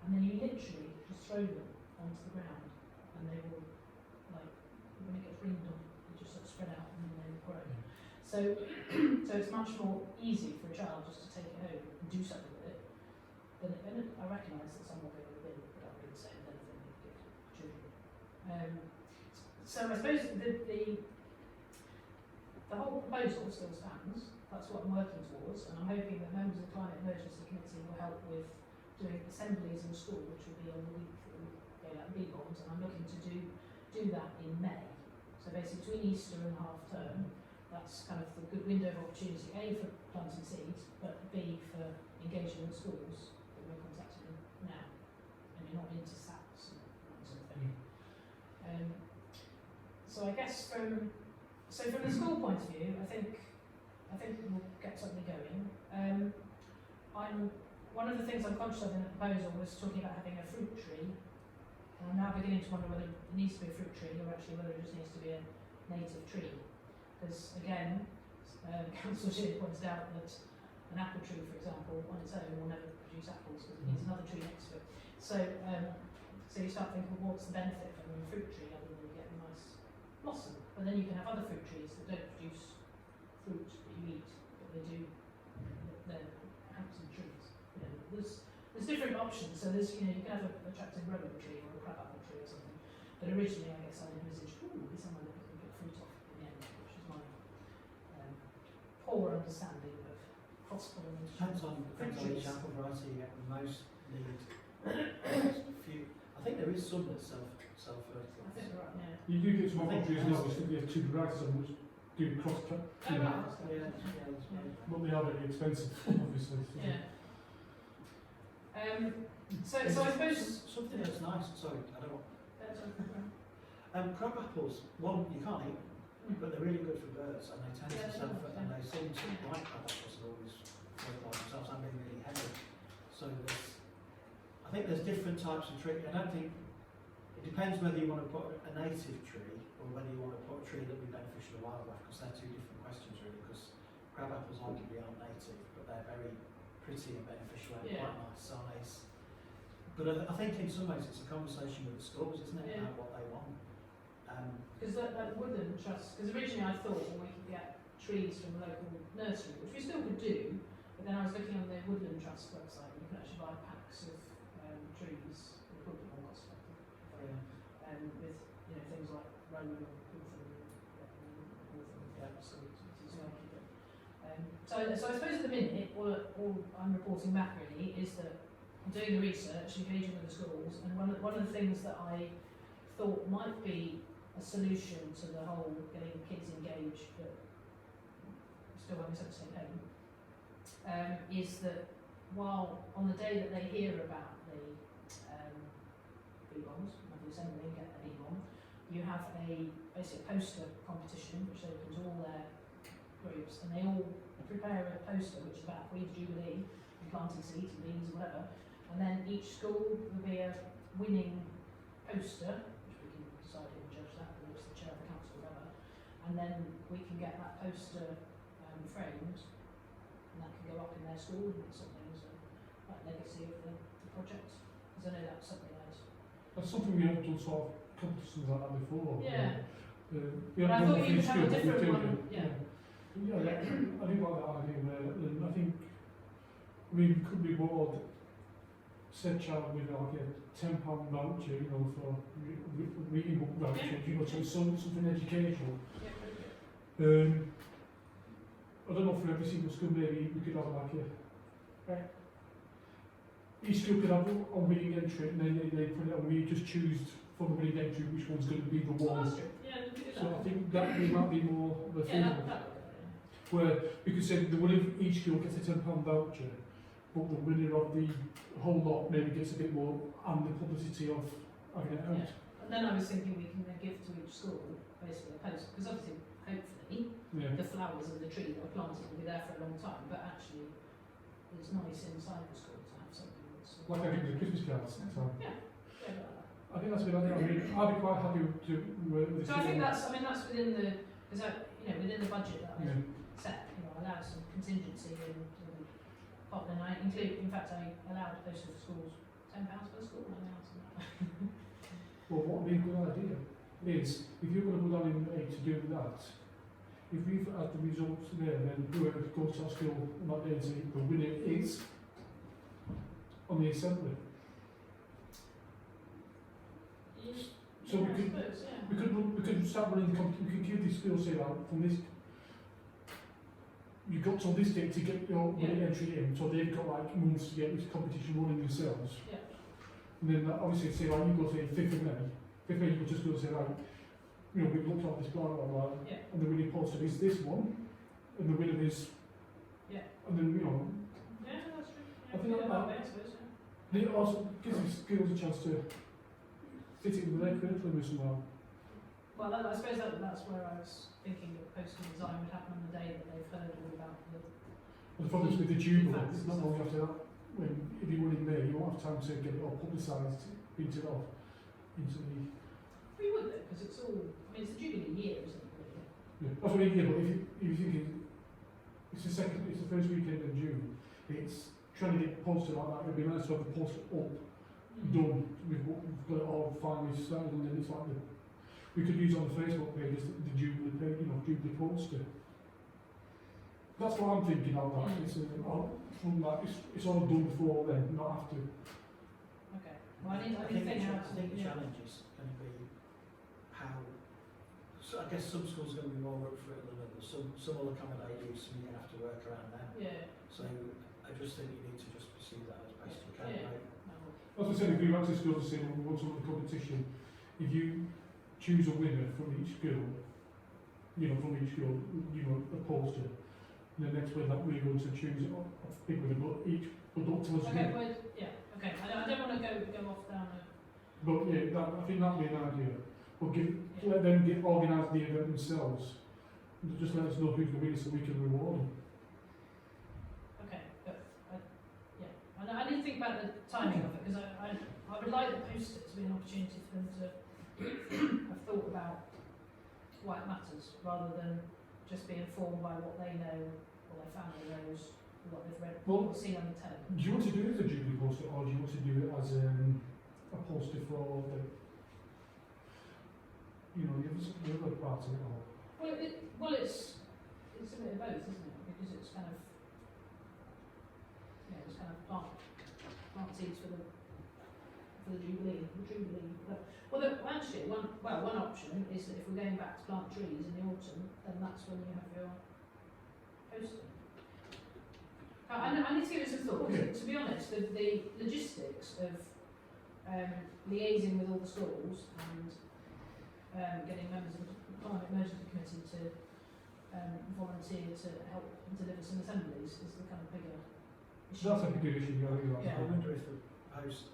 and then you literally just throw them onto the ground, and they will, like, when it gets rained on, they just sort of spread out and then they will grow. So it's much more easy for a child just to take it home and do something with it. And I recognise that some will go in the bin, but I wouldn't say that anything they give children. So I suppose the whole proposal still stands. That's what I'm working towards, and I'm hoping that members of the Climate Emergency Committee will help with doing assemblies in school, which will be on the week that we go out bee bombs, and I'm looking to do that in May. So basically between Easter and half term, that's kind of the good window of opportunity, A, for planting seeds, but B, for engaging with schools that we're contacting now, and you're not into SAPs and that sort of thing. So I guess from the school point of view, I think we'll get something going. One of the things I'm conscious of in the proposal was talking about having a fruit tree. And I'm now beginning to wonder whether it needs to be a fruit tree or actually whether it just needs to be a native tree. Because again, Councillor Sheard pointed out that an apple tree, for example, on its own will never produce apples because it needs another tree next to it. So you start thinking, well, what's the benefit from a fruit tree other than you get a nice blossom? But then you can have other fruit trees that don't produce fruit that you eat, but they do. They're handsome trees. You know, there's different options. So there's, you can have an attractive rowan tree or a crabapple tree or something. But originally, I guess I envisaged, it'd be somewhere that we can get fruit off in the end, which is my poor understanding of cross-pollination. Depends on which apple variety you get the most need. I think there is some that self-fertilise. I think you're right, yeah. You do get some I think opportunities it now, has which you have two varieties of which do cross-cut. Oh, right. But they are very expensive, obviously. So. Yeah. So I suppose Something that's nice, sorry, I don't want. Crab apples, one, you can't eat them, but they're really good for birds, and they tend Yeah, to they do, and they seem to like crab apples, are always fertilise themselves and being really heavy. So I think there's different types of tree. I don't think, it depends whether you want to put a native tree or whether you want to put a tree that would be beneficial to wildlife, because they're two different questions really, because crab apples arguably aren't native, but they're very pretty and beneficial and quite nice size. But I think in some ways it's a conversation with the schools, isn't it, about what they want. because that woodland trust, because originally I thought we could get trees from the local nursery, which we still could do, but then I was looking on the Woodland Trust website and you can actually buy packs of trees, they're probably more cost effective, with things like rowan or hawthorn, so I suppose at the minute, all I'm reporting back really is that I'm doing the research, engaging with the schools, and one of the things that I thought might be a solution to the whole getting kids engaged, but still having to stay home, is that while on the day that they hear about the e-bombs, whether it's anybody get an e-bomb, you have basically a poster competition which opens all their groups, and they all prepare a poster which is about Queen's Jubilee and planting seeds and beans and whatever, and then each school will be a winning poster, which we can decide who will judge that, whether it's the chair of the council or whatever, and then we can get that poster framed, and that can go up in their school, and it's something as a like legacy of the project, because I know that's something else. That's something we haven't done sort of competitions like that before. Yeah. We But I haven't thought done you it would have a for different school, one, but yeah. Yeah, I do like that idea there, and I think we could reward said child with like a £10 voucher, you know, for reading book voucher, you know, so it's something educational. Yeah, I don't know, for every single school maybe we could have like each school could have a winning entry, and then they put it on, we just choose from the winning entry which one's going to be the oh, one. that's true. Yeah, we could do So I that. think that we might be more of a thing, That where we could say the winner of each school gets a £10 voucher, but the winner of the whole lot maybe gets a bit more, and the publicity of having it out. Yeah. And then I was thinking we can then give to each school basically a post, because obviously, hopefully, Yeah. the flowers and the tree that are planted will be there for a long time, but actually, it's nice inside the school to have something that's... Like I give the Christmas cards. So Yeah, like that. I think that's a good idea. I mean, I'd be quite happy to work with So I think that's within the, because within the budget that I've Yeah. set, I allowed some contingency and part then I include, in fact, I allowed postal schools £10 per school, I allowed some of that. Well, what would be a good idea is, if you're going to go down in May to do that, if we've had the results there, then whoever goes to our school on that day and say the winner is on the assembly. So Yeah, we I could- suppose, yeah. We could start running the we could give the school say like from this, you've got till this date to get your winning entry in, so they've got like months to get this competition running themselves. Yeah. And then obviously say like you go say 5th of May, you could just go say like, you know, we've looked at this blah blah blah, Yeah. and the winning poster is this one, and the winner is, Yeah. and then you know, Yeah, that's true. I think Yeah, that- way, I suppose, yeah. and it also gives the schools a chance to fit it with their curriculum as well. Well, I suppose that's where I was thinking that postal design would happen on the day that they've heard all about the... But the problem is with the Jubilee, Facts it's not and long after that, when if you win in May, you won't have time to get it all publicised, into the We would though, because it's all... I mean, it's the Jubilee year, isn't it, really? yeah. That's what I mean, yeah, but if you think it's the first weekend in June, it's trying to get posted like that, it'd be nice to have the poster up, done, we've got it all finally started, and then it's like we could use on the Facebook page as the Jubilee page, you know, Jubilee poster. That's what I'm thinking of that, it's it's all done before then, not after. Okay. Well, I need to think how to... I think the yeah. challenge is going to be how. So I guess some schools are going to be more up for it than others. Some will accommodate you, some you're going to have to work around them. Yeah. So I just think you need to just pursue that as best you can. Yeah. Right? As I said, if we actually schools and say, well, we want to run the competition, if you choose a winner from each school, you know, a poster, and the next one that we're going to choose a big winner, but up to us. Okay, well, yeah, okay. I don't want to go off down a... But yeah, I think that'd be an idea. But let them organise the event themselves. Just let us know who's the winner so we can reward them. Okay, but I need to think about the timing of it, because I would like the poster to be an opportunity for them to have thought about why it matters, rather than just be informed by what they know, or their family knows, or what they've read, Well, or seen on the television. do you want to do it as a Jubilee poster, or do you want to do it as a poster for the, the other part of it all? Well, it's a bit of both, isn't it? Because it's kind of, it's kind of plant seeds for the Jubilee, actually, one option is that if we're going back to plant trees in the autumn, then that's when you have your poster. I need to give it some thought. Okay. To be honest, the logistics of liaising with all the schools and getting members of the Climate Emergency Committee to volunteer to help deliver some assemblies is the kind of bigger issue. That's a big issue, Yeah. I wonder if the post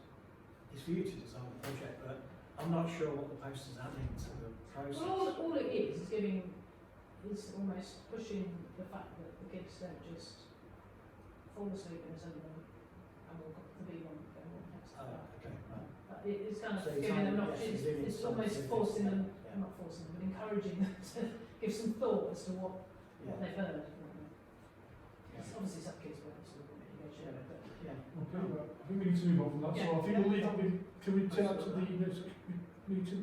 is for you to design the project, but I'm not sure what the post is adding to the process. Well, all it is almost pushing the fact that the kids don't just fall asleep in assembly and walk up to the B1 and go on next to that. Okay, right. But it's kind of So you're giving them an saying, yes, opportunity, you're doing it's some almost activities, forcing them, yeah. not forcing them, but encouraging them to give some thought as to what Yeah. they've heard. Yeah. It's obviously some kids won't sort of negotiate it, but Yeah. Okay, right. I think we need to move on from that, so I think we'll leave that with, can we take that to the next meeting,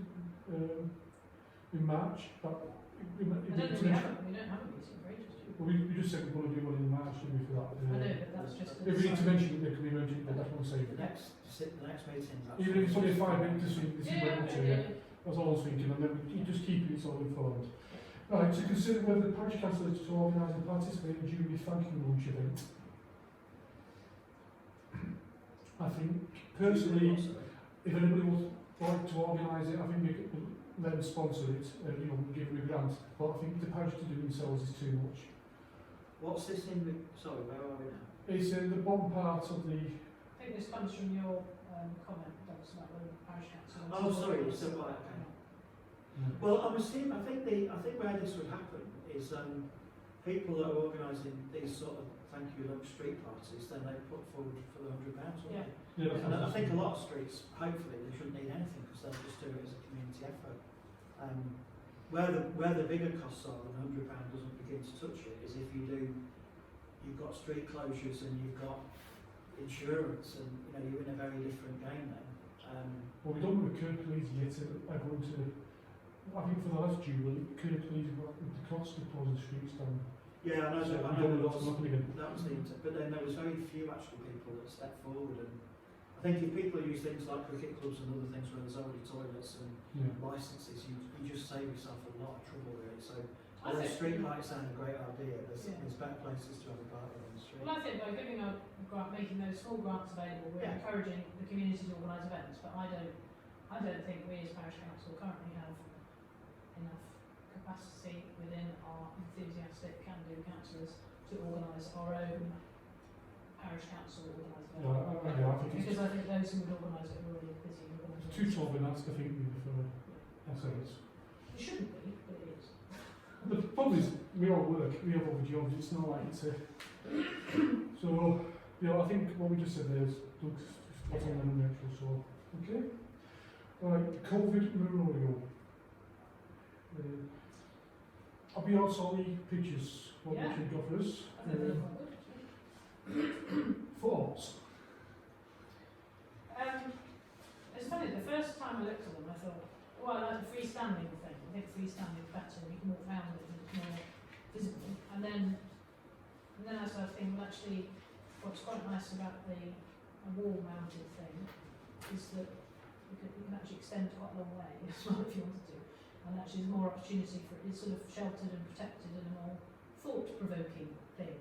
in March? That, I don't think we don't have a meeting for ages, do we? Well, we just said we're going to do one in March, didn't we, for that? I know, but that's just. If we need to mention it, then can we mention it, that's what I'm saying. The next meeting. Even if it's only 5 minutes, this is Yeah, where we're to, yeah. that's all I was thinking, and then we just keep it all informed. Right, to consider whether the parish council is to organise and participate in Jubilee thanking lunch event. I think, personally, if anybody would like to organise it, I think we could let them sponsor it, you know, give them a grant, but I think the parish to do it themselves is too much. What's this in the, sorry, where are we now? It's the bottom part of the, I think this comes from your comment, Douglas, about the parish council. Oh, sorry, so right, okay. Well, I think where this would happen is people that are organising these sort of thank you lunch street parties, then they put forward for the £100, won't Yeah. they? yeah, And I think a lot of streets, hopefully, they shouldn't need anything because they'll just do it as a community effort. Where the bigger costs are and £100 doesn't begin to touch it is if you've got street closures and you've got insurance and you're in a very different game then. well, we don't know Kirklees yet are going to, I think for the last Jubilee, Kirklees got the cost of closing streets down. Yeah, I know, So I we know don't know there what's was, happening again. that was the but then there was very few actually people that stepped forward, and I think if people use things like cricket clubs and other things where there's already toilets and Yeah. licences, you just save yourself a lot of trouble really. So I although think- street lights sound a great idea, there's Yeah. better places to have a party on the street. Well, I think by giving a grant, making those small grants available, we're Yeah. encouraging the community to organise events, but I don't think we as parish council currently have enough capacity within our enthusiastic can-do councillors to organise our own parish council organised event. Yeah, I think Because I think those who would organise it are already busy organising it's too it. tall and that's the thing we prefer. That's how it is. It shouldn't be, but it is. The problem is, we all work, we have other jobs, it's not like it's a... So, I think what we just said there is, looks spot on and natural, so, okay? Right, COVID memorial. I'll be on Solly pictures, what Yeah. we should go for us. I think they're quite good, actually. Thoughts? It's funny, the first time I looked at them, I thought, well, I like the freestanding thing. I think freestanding is better, you can walk around it and it's more visible. And then I started thinking, well, actually, what's quite nice about the wall-mounted thing is that you can actually extend quite a long way as well if you wanted to. And actually, there's more opportunity for it's sort of sheltered and protected and a more thought-provoking thing.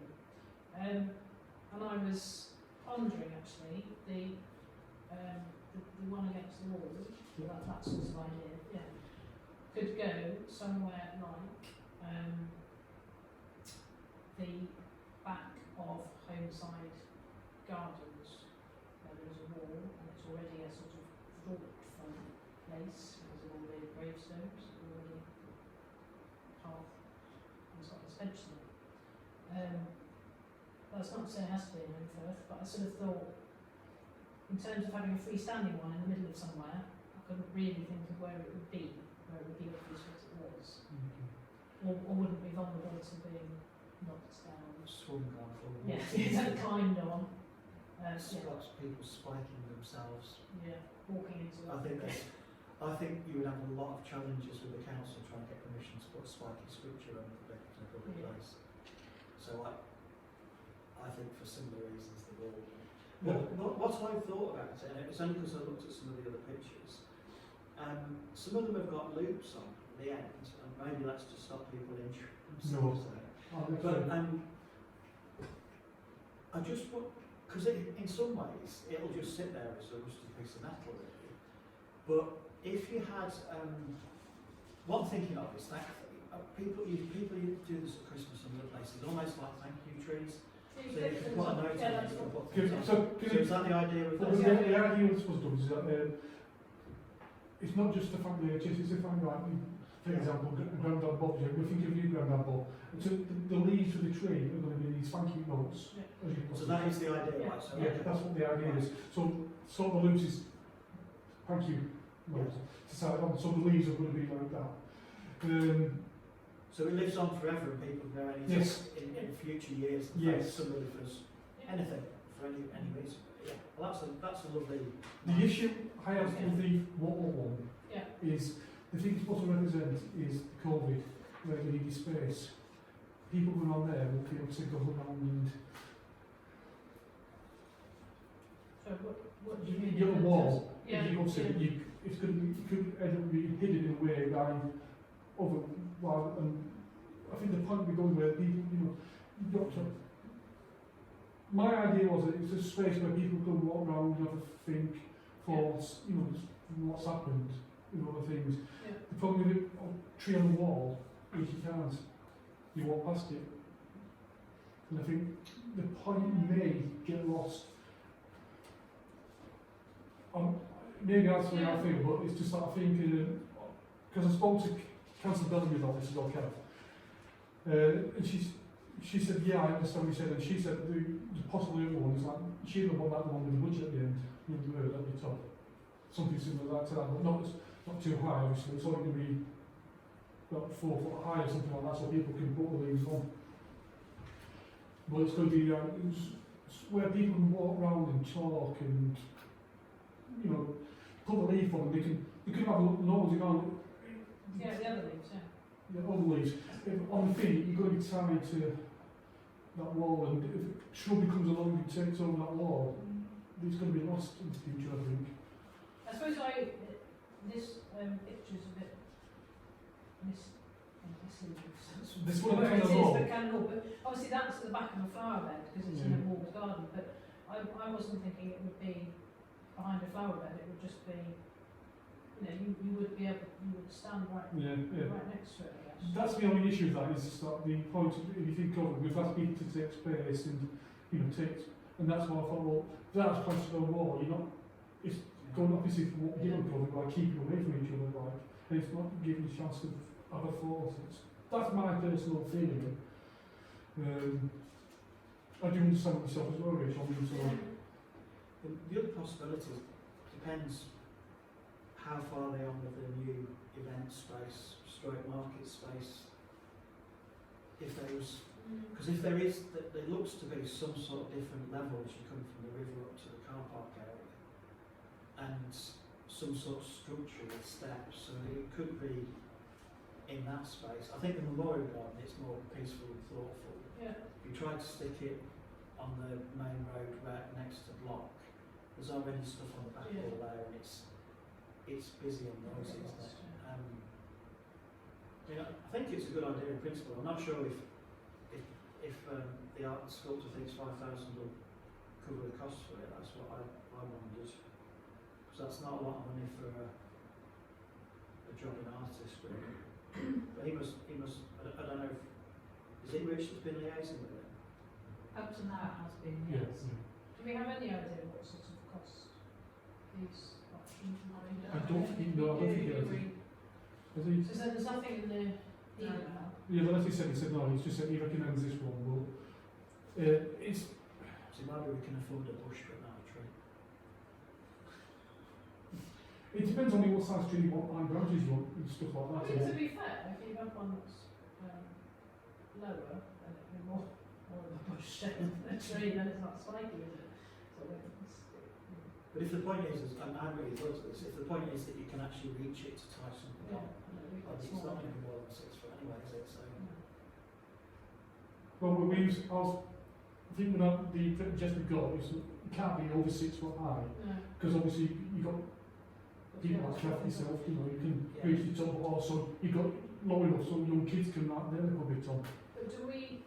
And I was pondering actually the one against the wall, that sort of idea, yeah, could go somewhere like the back of Homeside Gardens, where there's a wall and it's already a sort of thought-ful place because of all the gravestones already carved and it's got this bench there. That's not to say it has to be in Homeforth, but I sort of thought, in terms of having a freestanding one in the middle of somewhere, I couldn't really think of where it would be obvious what it was. Or wouldn't be vulnerable to being knocked down. Swung on forward. Yeah, climbed on. Yeah, Lots of people spiking themselves. yeah, walking into it. I think you would have a lot of challenges with the council trying to get permission to put a spiky structure on a public Yeah. place. So I think for similar reasons the wall. Yeah. What I thought about it, and it was only because I looked at some of the other pictures, some of them have got loops on the end, and maybe that's to stop people injuring themselves there. But I just want, because in some ways it'll just sit there as a rusty piece of metal really. But if you had, what I'm thinking of is thankfully, people do this at Christmas and other places, almost like thank you trees. So you Yeah, can put a note yeah, on it, that's you can what- put things on. So, So is that the idea of well, this? the idea was done is that it's not just the fact the NHS, it's the fact like, for example, Grandad Bob, we think of you, Grandad Bob. So the leaves of the tree are going to be these thank you notes. Yeah. As you So that is the idea, Yeah. right? So yeah, that's what the idea is. So sort of the loose is thank you notes to start on. So the leaves are going to be like that. So it lives on forever and people know anything Yes. in future years. And Yes. thank somebody for anything, for any reason. Yeah. Well, that's a lovely. The issue I have with the water one Yeah. is the thing it's supposed to represent is COVID, where you need space. People going on there will feel to go around and So what do you mean? you get a wall. Yeah. If you go to it, it's going to be, it could end up being hidden in a way by other, well, and I think the point we're going where people, you've got to, my idea was that it's a space where people can walk around and have a think, thoughts, what's happened, other things. Yeah. The problem with a tree on the wall is you can't, you walk past it. And I think the point may get lost. Maybe that's the way I feel, but it's just that I think, because I spoke to Councillor Bellamy's office as well, Kev, and she said, yeah, I understand what you said, and she said the possible other one is like, she didn't want that one with the budget at the end, that'd be tough. Something similar to that, but not too high, obviously, it's only going to be about 4 foot high or something like that, so people can put the leaves on. But it's going to be it's where people can walk around and talk and, put the leaf on, they can have a look, nosy around. Yeah, the other leaves, yeah. The other leaves. On the feet, you've got to be tied to that wall, and if shrub comes along and takes over that wall, it's going to be lost in the future, I think. I suppose this picture's a bit misleading. This one Where kind it of is, wall. but kind of, but obviously that's the back of a flower bed because it's in a walled garden. But I wasn't thinking it would be behind a flower bed. It would just be, you would be able, you would stand right next to it. I guess. That's the only issue with that, is just that the point of, if you think of it, we've asked people to take space and, and that's why I thought, well, that's close to the wall, it's going opposite from what we're doing by keeping away from each other, and it's not giving a chance to have a thought. That's my personal feeling. I do understand myself as well, Rich, The other possibility depends how far they are with the new event space, stroke market space. If there was, because if there is, there looks to be some sort of different level as you come from the river up to the car park area, and some sort of structure with steps, so it could be in that space. I think the memorial garden, it's more peaceful and thoughtful. Yeah. If you try to stick it on the main road right next to Block, there's already stuff on the back wall there, and it's busy and noisy, isn't it? I think it's a good idea in principle. I'm not sure if the art sculptor thinks 5,000 will cover the cost for it. That's what I wondered, because that's not a lot of money for a jobbing artist, really. But he must. I don't know. Is it Rich that's been liaising with it? Up to now it has been, Yeah. yes. Do we have any idea what sort of cost these options might be? I don't think it is. So there's nothing in the email. Yeah, but as he said no, he's just said he recommends this one, but it's, So maybe we can afford a bush but not a tree. it depends on what size tree you want, pine branches you want, and stuff like that. To be fair, if you have one that's lower, then it'd be more of a bush than a tree, then it's not spiky, is it? So But if the point is, and I really thought of this, if the point is that you can actually reach it to tie something on, it's not going to be more than 6 foot anyway, is it? So Well, I think without the just we've got, it can't be over 6 foot high, because obviously you've got people like Jeff yourself, you can reach the top, but also you've got low enough so young kids can out there a little bit on. But do we,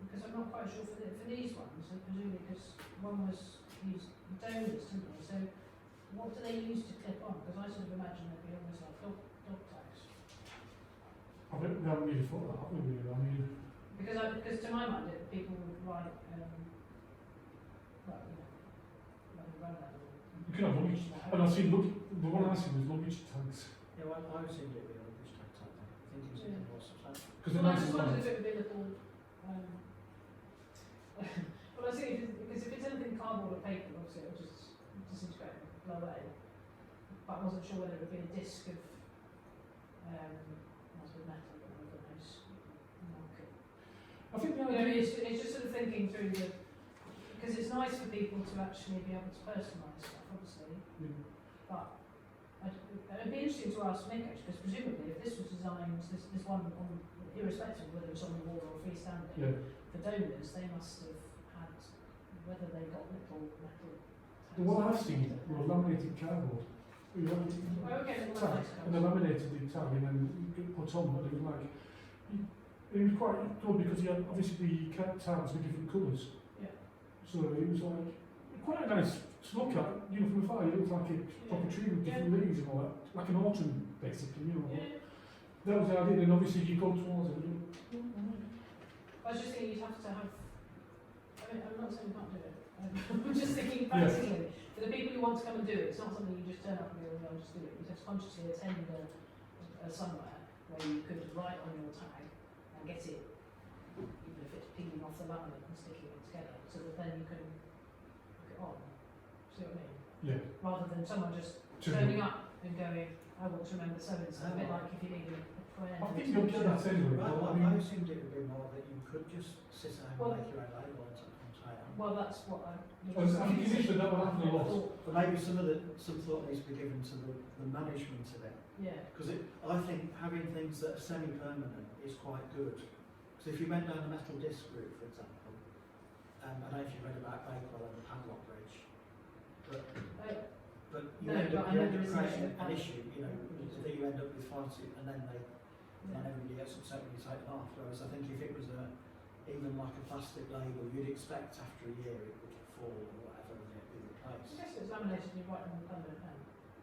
because I'm not quite sure for these ones, and presumably because one was used donors, didn't they? So what do they use to clip on? Because I sort of imagine they'd be almost like dog tags. I think we haven't really thought that, have we, really? I mean, Because to my mind, people would write, well, you know, like a rundown. you can have luggage, and I've seen, the one I seen was luggage tags, Yeah, well, I was thinking it'd be a luggage tag type thing. I think it was Yeah. even more substantial. because the Well, I nicest just wondered ones, if it would be a little, well, I see, because if it's anything cardboard or paper, obviously it'll just disintegrate and blow away. But I wasn't sure whether it would be a disc of, what's with metal, but I don't know, market. I think the You know, idea it's just sort of thinking through because it's nice for people to actually be able to personalise stuff, obviously, Yeah. but it'd be interesting to ask Nick actually, because presumably if this was designed, this one, irrespective of whether it's on the wall or freestanding, Yeah, the donors, they must have had, whether they got little metal the one I've seen was laminated cardboard. We laminated Oh, okay, well, tag, that's and they laminated the tag and then you could put on, but it was like, it was quite good because you had obviously the tags with different colours. Yeah. So it was like, quite a nice to look at, you know, from afar, it looked like a proper tree with different leaves and all that, like an autumn basically, you know. Yeah. That was the idea, and obviously you go towards it, you I was just thinking you'd have to have, I mean, I'm not saying you can't do it, I'm just thinking Yeah. practically, for the people who want to come and do it, it's not something you just turn up and go, well, I'll just do it. You'd have to consciously attend somewhere where you could write on your tag and get it, even if it's peeling off the laminate and sticking it together, so that then you can look it on. See what I mean? yeah. Rather than someone just To- turning up and going, I want to remember so and so, a bit like if you need a prayer. I think you'll get that anyway, Right, but I well, mean, I assumed it would be more that you could just sit down Well- and make your own label and try it on. Well, that's what I. I think initially that would happen a lot. But maybe some thought needs to be given to the management of it. Yeah. Because I think having things that are semi-permanent is quite good. Because if you went down the metal disc route, for example, I don't know if you read about Bakewell and the padlock bridge, but you No, end but up, I you know end there up is creating no an issue, you know, that you end up with fighting and then Yeah. everybody gets upset when you take it off. Whereas I think if it was even like a plastic label, you'd expect after a year it would fall or whatever and it'd be I replaced. guess it's laminated and you write on the permanent pen.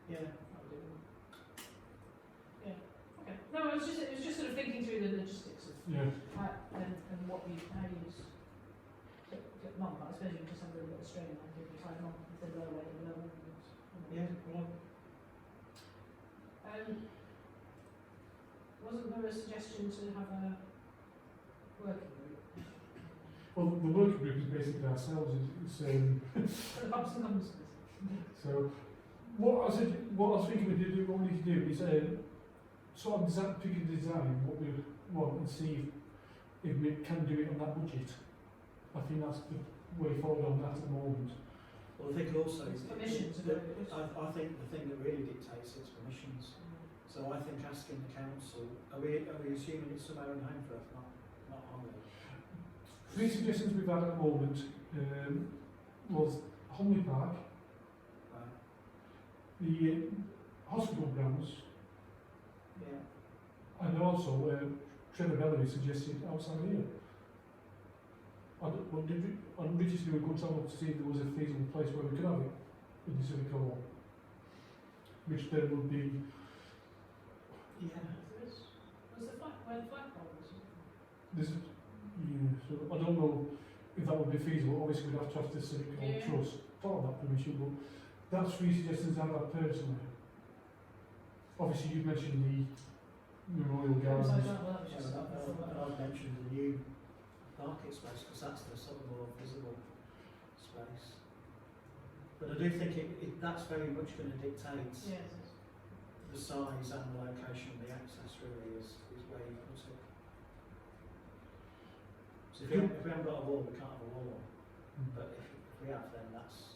Yeah. That would do. Yeah. Okay. No, it was just sort of thinking through the logistics of yeah. how and what how you get long. But I suppose you just have a little bit of strain and give you time on if they're low weight and low movement. Yeah, well, Wasn't there a suggestion to have a working group Well, the working group is basically ourselves, for the pubs and commons? so what I was thinking what we need to do is sort of pick a design, what we want, and see if we can do it on that budget. I think that's the way forward on that at the moment. well, I think also It's permissions, I think the thing that really dictates is permissions. So I think asking the council, are we assuming it's somewhere in Homefirth, not Homley? 3 suggestions we've had at the moment was Homley Park, Right. the hospital grounds, Yeah. and also Trevor Bellamy suggested outside here. And we just do a good job to see if there was a feasible place where we could have it in the civic hall, which then would be, Yeah. Was the where the flagpole was? this, yeah, so I don't know if that would be feasible. Obviously we'd have to ask the civic hall Yeah. trust for that permission, but that's 3 suggestions I've had personally. Obviously you mentioned the Memorial Gardens. I've mentioned the new market space because that's the sort of more visible space. But I do think that's very much going to dictate Yes. the size and the location of the access really is where you put it. So if we haven't got a wall, we can't have a wall. But if we have, then that's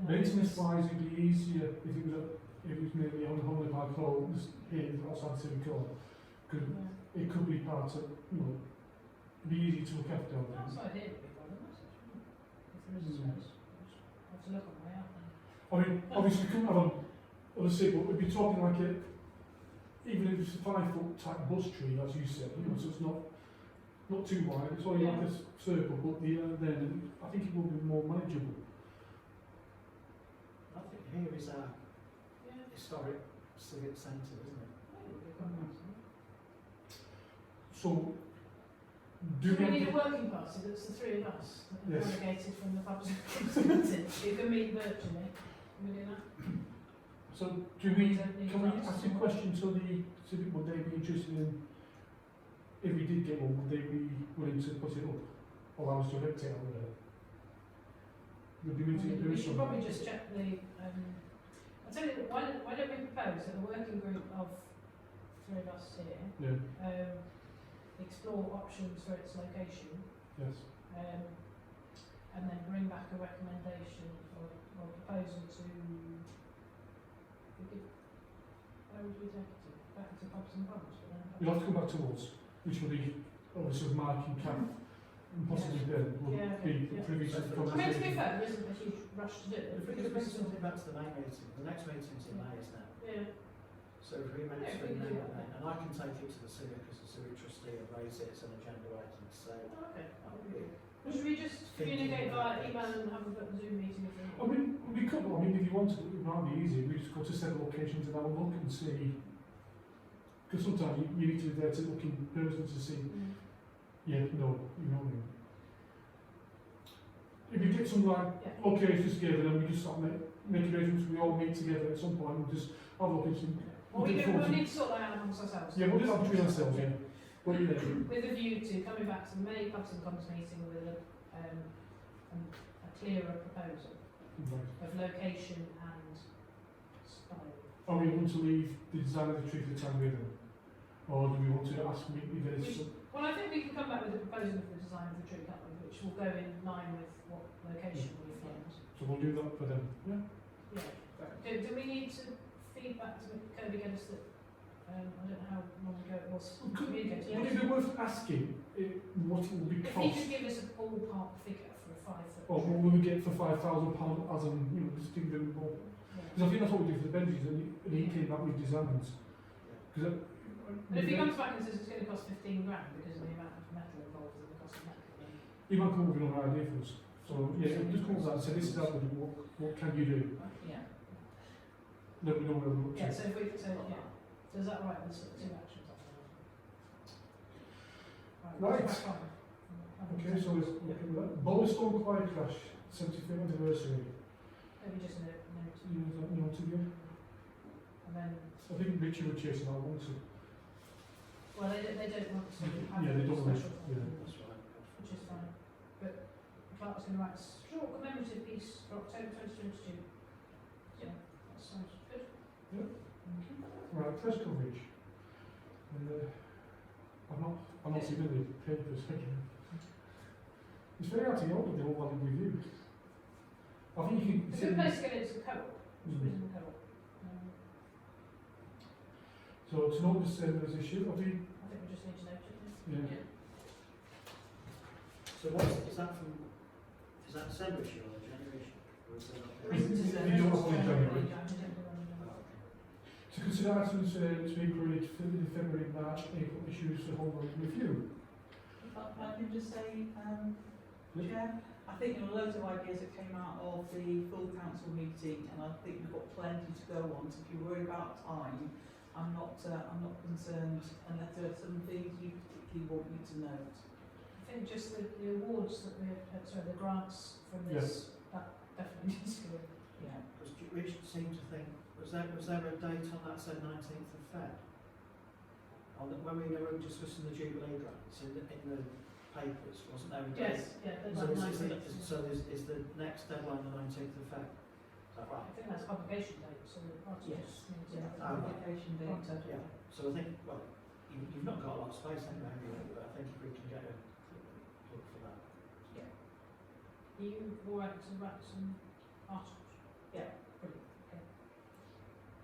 Maintenance wise, it'd be easier if it was maybe on the Homley Park Hall, here outside Civic Hall, because it could be part of, it'd be easy to look after. I think. Outside here would be rather nice, actually. If there is a space. I'll have to look on the way out then. I mean, obviously we couldn't have on the seat, but we'd be talking like even if it's a 5-foot type bus tree, as you said, so it's not too wide, it's only like a circle, but then I think it will be more manageable. I think here is our Yeah. historic civic centre, isn't it? It would be quite nice. So, Do do we we, need a working party that's the three of us, that are Yes. delegated from the pubs and committee, who can meet virtually? Can we do that? so do we, Don't need can we parties ask a or- question to the civic, would they be interested in, if we did get one, would they be willing to put it up? Or allow us to erect it out there? Would be willing to do We it should somewhere? probably just check the, I'll tell you, why don't we propose that a working group of three of us here, Yeah, explore options for its location, yes. and then bring back a recommendation or proposal to, where would we take it to? Back to pubs and pubs? You'll have to come back to us, which will be, obviously, Mark and Kath, and possibly Ben, will Yeah, okay, be yeah. privy to the I mean, to be conversation. fair, there isn't a huge rush to do it. If we could bring something back to the main meeting, the next meeting's in May, isn't it? Yeah. So if we Yeah, mention we it can now do and that. then, and I can take it to the civic as a civic trustee and raise it as an agenda item, so. Oh, okay, that would be good. Well, should we just Thinking communicate about via it. email and have a Zoom meeting if we I mean, we could, I mean, if you wanted, it might be easy, we just go to several locations and have a look and see, because sometimes you need to be there to look in person to see, Mm. yeah, no, you know what I mean. If you get some like Yeah. locations together, then we just start make arrangements, we all meet together at some point and just have a look and see. Well, we'll need to sort that out amongst ourselves. Yeah, we'll do that between ourselves, yeah. What do you think? With a view to coming back to the May Pubs and Commons meeting with a clearer proposal Right. of location and style. Are we going to leave the design of the tree for the time being? Or do we want to ask me if there's some, Well, I think we can come back with a proposal for the design of the tree, can't we, which will go in line with what location we find. so we'll do that for them, yeah? Yeah. Do we need to feed back to Kirby Geddes that, I don't know how long ago it was, communicated? Would it be worth asking what it will be If he cost? could give us a ballpark figure for a 5 foot Or what will we get for £5,000 as an, you know, just give them more? Because I think that's what we do for the benches, and he came back with designs. Because But if he comes back and says it's going to cost 15 grand because of the amount of metal involved in the cost of metal, then he might come up with another idea for us. So yeah, just come up with that and say, this is how we do, what can you do? yeah. Then we know where we're up Yeah, to. so if we, so yeah. So is that right? There's sort of two actions. Right. Back on. Okay, so we're looking at that. Bollestone Quiet Crash, 75th anniversary. Maybe just note. You know, is that known to you? And then, I think Richard would chase that one, so. well, they don't want to have Yeah, they don't want special to, yeah. That's right. which is fine. But Clark's going to write a short commemorative piece for October 2022. Yeah, that sounds good. Right, press coverage. I'm not seeing the papers. It's very hard to get hold of the whole valid review. I think you can. It's a good place to get it to co-op. Mm. Prison co-op. So to note the same as issue, I think, I think we just need to note it. yeah. So is that from, is that December issue or January issue? Or is that Recent You December. don't have one in January. Oh, okay. To consider items to be included in February, March, April issues for home review. If I can just say, Chair, I think there were loads of ideas that came out of the full council meeting, and I think we've got plenty to go on. So if you're worried about time, I'm not concerned unless there are some things you particularly want me to note. I think just the awards that we're, sorry, the grants from this, that definitely needs to go in. Yeah. Because Richard seemed to think, was there a date on that said 19th of Feb? When we were discussing the Jubilee grants in the papers, wasn't there a date? Yes, yeah, So that's is the next deadline the 19th of Feb? Is that I right? think that's publication date, so the artists Yes. need to. Yeah, Oh, right. application date. Yeah. So I think, well, you've not got a lot of space anyway, have you? But I think if we can get a look for that. Are you all right to write some articles? Yeah. Brilliant, okay.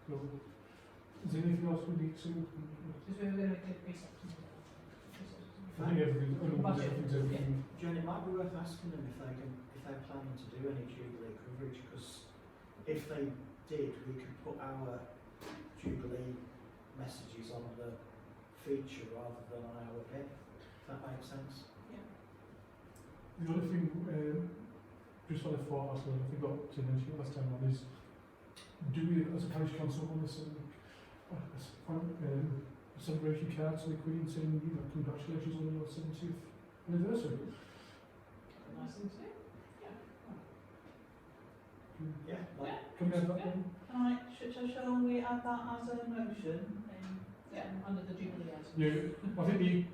So, is there anything else we need to? Because we were going to do precepts. I think everything. Jen, it might be worth asking them if they're planning to do any Jubilee coverage, because if they did, we could put our Jubilee messages on the feature rather than on our bit. If that makes sense. The other thing, just what I thought, actually, I forgot to mention last time on is, do we, as a parish council, want to send a celebration card to the Queen saying, you know, congratulations on your 70th anniversary. Nice thing to do. Yeah. Yeah, like, Can we have that then? Right, shall we add that as a motion? Yeah, under the Jubilee item. Yeah, I think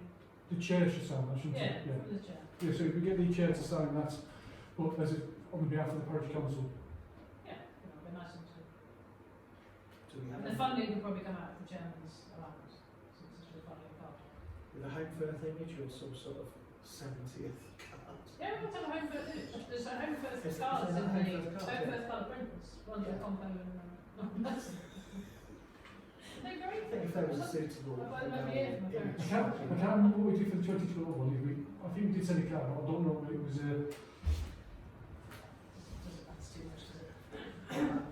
the chair should sign that, shouldn't Yeah, it? Yeah. from the chair. Yeah, so if we get the chair to sign that, but as it, on behalf of the parish council. Yeah, it'll be nice and two. do we have And the funding will probably come out of the chairman's allowance, since it's a funding card. with a home birth image or some sort of 70th card? Yeah, we'll have a home birth image. There's a home birth Is cards there in a home the birth card? home Yeah. birth colour printers, ones with Yeah. compo and numbers. They're great. I think if there was a suitable I've had them every year from my image. parents. I can't remember what we did for the 2012 one. I think we did send a card, but I don't know if it was, That's too much, is it?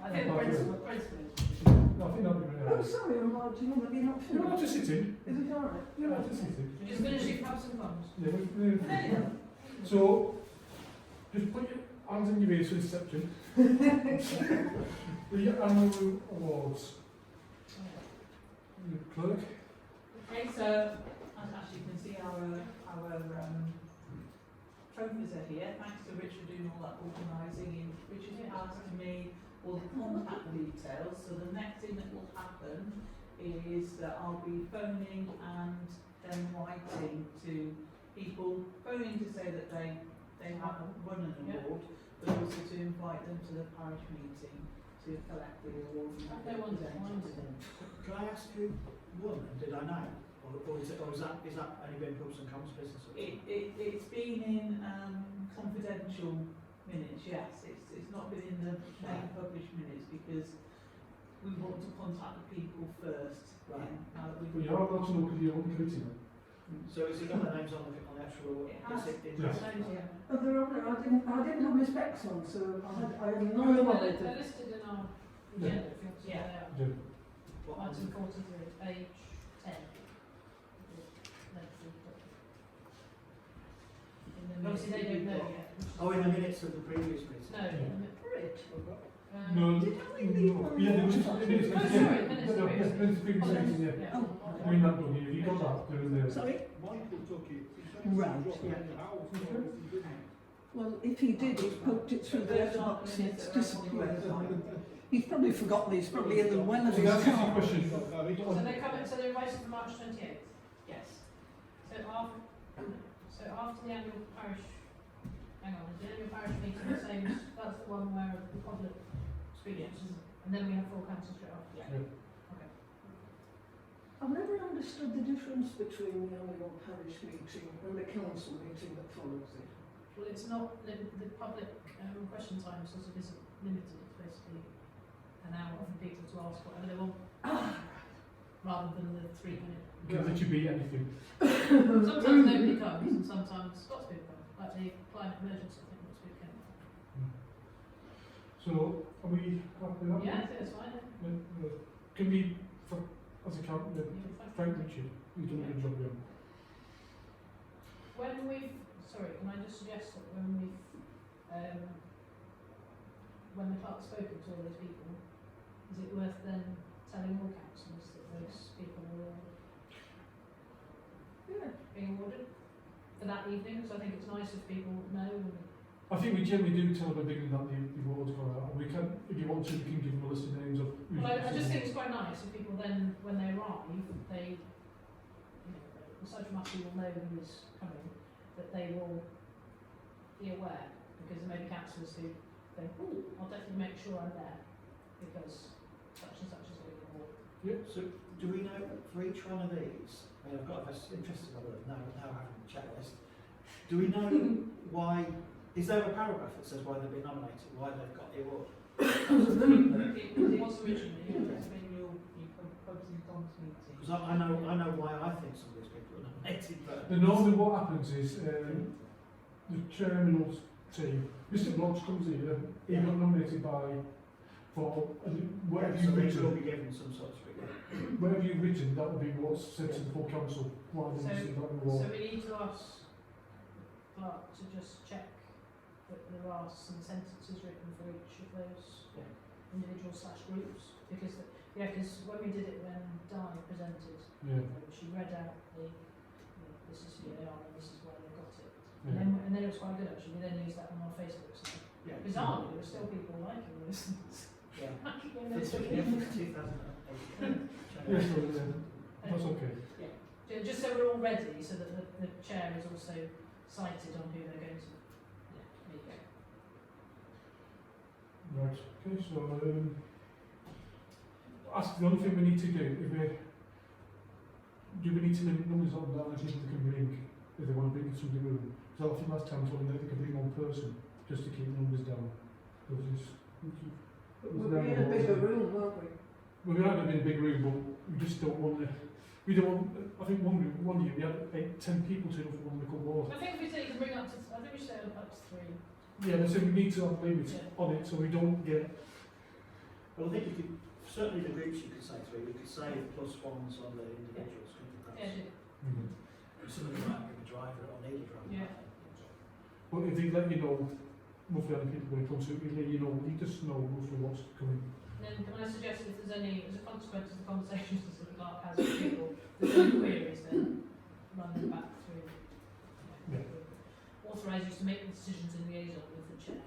I think the principle is. I think that'd be really Oh, nice. sorry, I'm like, do you want to be not You don't have to sit in. Is it alright? You don't have to sit in. Just finish your pubs and cons. Yeah, so, just put your hands in your ears for reception. The annual awards. The clerk. Okay, so as you can see, our trophies are here. Thanks to Richard doing all that organising. Richard has to me all the contact details. So the next thing that will happen is that I'll be phoning and then writing to people, phoning to say that they have won an award, but also to invite them to the parish meeting to collect the award and They want it, present it to them. Can I ask who won and did I know? Or is that only been Pubs and Commons business? It's been in confidential minutes, yes. It's not been in the main published minutes because we want to contact the people first. Right. Now that But we've you are allowed to know because you're on the committee now. So has it got the names on the actual award? It has. Is it Yes. Oh, they're on there. I didn't have my specs on, so I had no They're knowledge. they're listed in our Yeah. agenda, if you want to see Yeah. they are. Yeah. What, Item 43, page 10. Obviously they don't know yet. which is Oh, in the fine. minutes of the previous meeting? No, in the minutes. No, Did I leave one? yeah, there was just minutes. Oh, sorry, minutes of No, previous. yes, minutes of previous meeting, yeah. Yeah. Oh. I mean, that one, if you got that, there was there. Sorry? Michael took it. Right. Yeah. Well, if he did, he's poked it through the letterbox and it's disappeared. He's probably forgotten, he's probably in the well of So his that's your car. question. So they come in, so they're invited for March 28th? Yes. So after the annual parish, hang on, the annual parish meeting, the same, that's the one where the public speaks, and then we have full council straight after. Yeah. Okay. I've never understood the difference between the annual parish meeting and the council meeting that follows it. Well, it's not, the public question time sort of isn't limited, it's basically an hour for people to ask whatever they want, rather than the 3 minute. Can let you beat anything. Sometimes nobody comes, and sometimes lots of people come, like the climate emergency thing this weekend. So, are we happy with that? Yeah, I think that's fine. Can we, as a count, Yeah, fine. Frank Richard, who's done a good job here. When we've, sorry, can I just suggest that when we've, when the clerk's spoken to all those people, is it worth then telling all councillors that those people were being awarded for that evening? Because I think it's nice if people know. And I think we generally do tell them at the beginning that the awards go out. We can, if you want to, we can give them a list of names of. who's well, I just think received. it's quite nice if people then, when they arrive, they, you know, the Social Massey will know who is coming, that they will be aware, because there may be councillors who think, oh, I'll definitely make sure I'm there, because such and such is going to award. Yeah, so do we know for each one of these, I mean, I've got a interested on it now having a checklist. Do we know why, is there a paragraph that says why they've been nominated, why they've got the award? It was originally, It's been your pubs and comms meeting. Because I know why I think some of these people are nominated, but... But normally what happens is, the chairman will say, Mr. Blocks comes here, he got nominated for whatever so you've they will written. be given some sort of figure. Whatever you've written, that will be what's said to the full council. Why they receive that So award. we need to ask Clark to just check that there are some sentences written for each of those individuals / groups, because Yeah, because when we did it, when Di presented, Yeah. she read out this is who they are and this is why they got it. Yeah. And then it was quite good actually. We then used that on our Facebook site. Yeah. Bizarrely, there were still people liking those. Yeah. Liking For those. 2008. Yes, so, that's okay. Just so we're all ready, so that the chair is also cited on who they're going to. Yeah, there you go. Right, okay, so, ask the only thing we need to do, do we need to limit numbers on that people that can bring, if they want to bring somebody with them? Because I think last time I told them that they could bring one person, just to keep numbers down. Because We'll be in a bigger room, won't we? well, we are in a big room, but we just don't want to, we don't want, I think one year we had 10 people turn up for one local war. I think we say you can bring up to, I think we should say up to 3. Yeah, but so we need to have limits Yeah. on it, so we don't get, Well, I think you could, certainly the groups you could say 3, we could say plus ones on the individuals, couldn't we? Yeah, Somebody might be a driver or need a driver. Yeah. but if they let you know roughly how many people are going to come, so we let you know, you just know roughly what's coming. And then can I suggest if there's any, as a consequence of the conversations that the clerk has with people, if there's any queries, then run them back through. Yeah. Authorise you to make the decisions in liaison with the chair.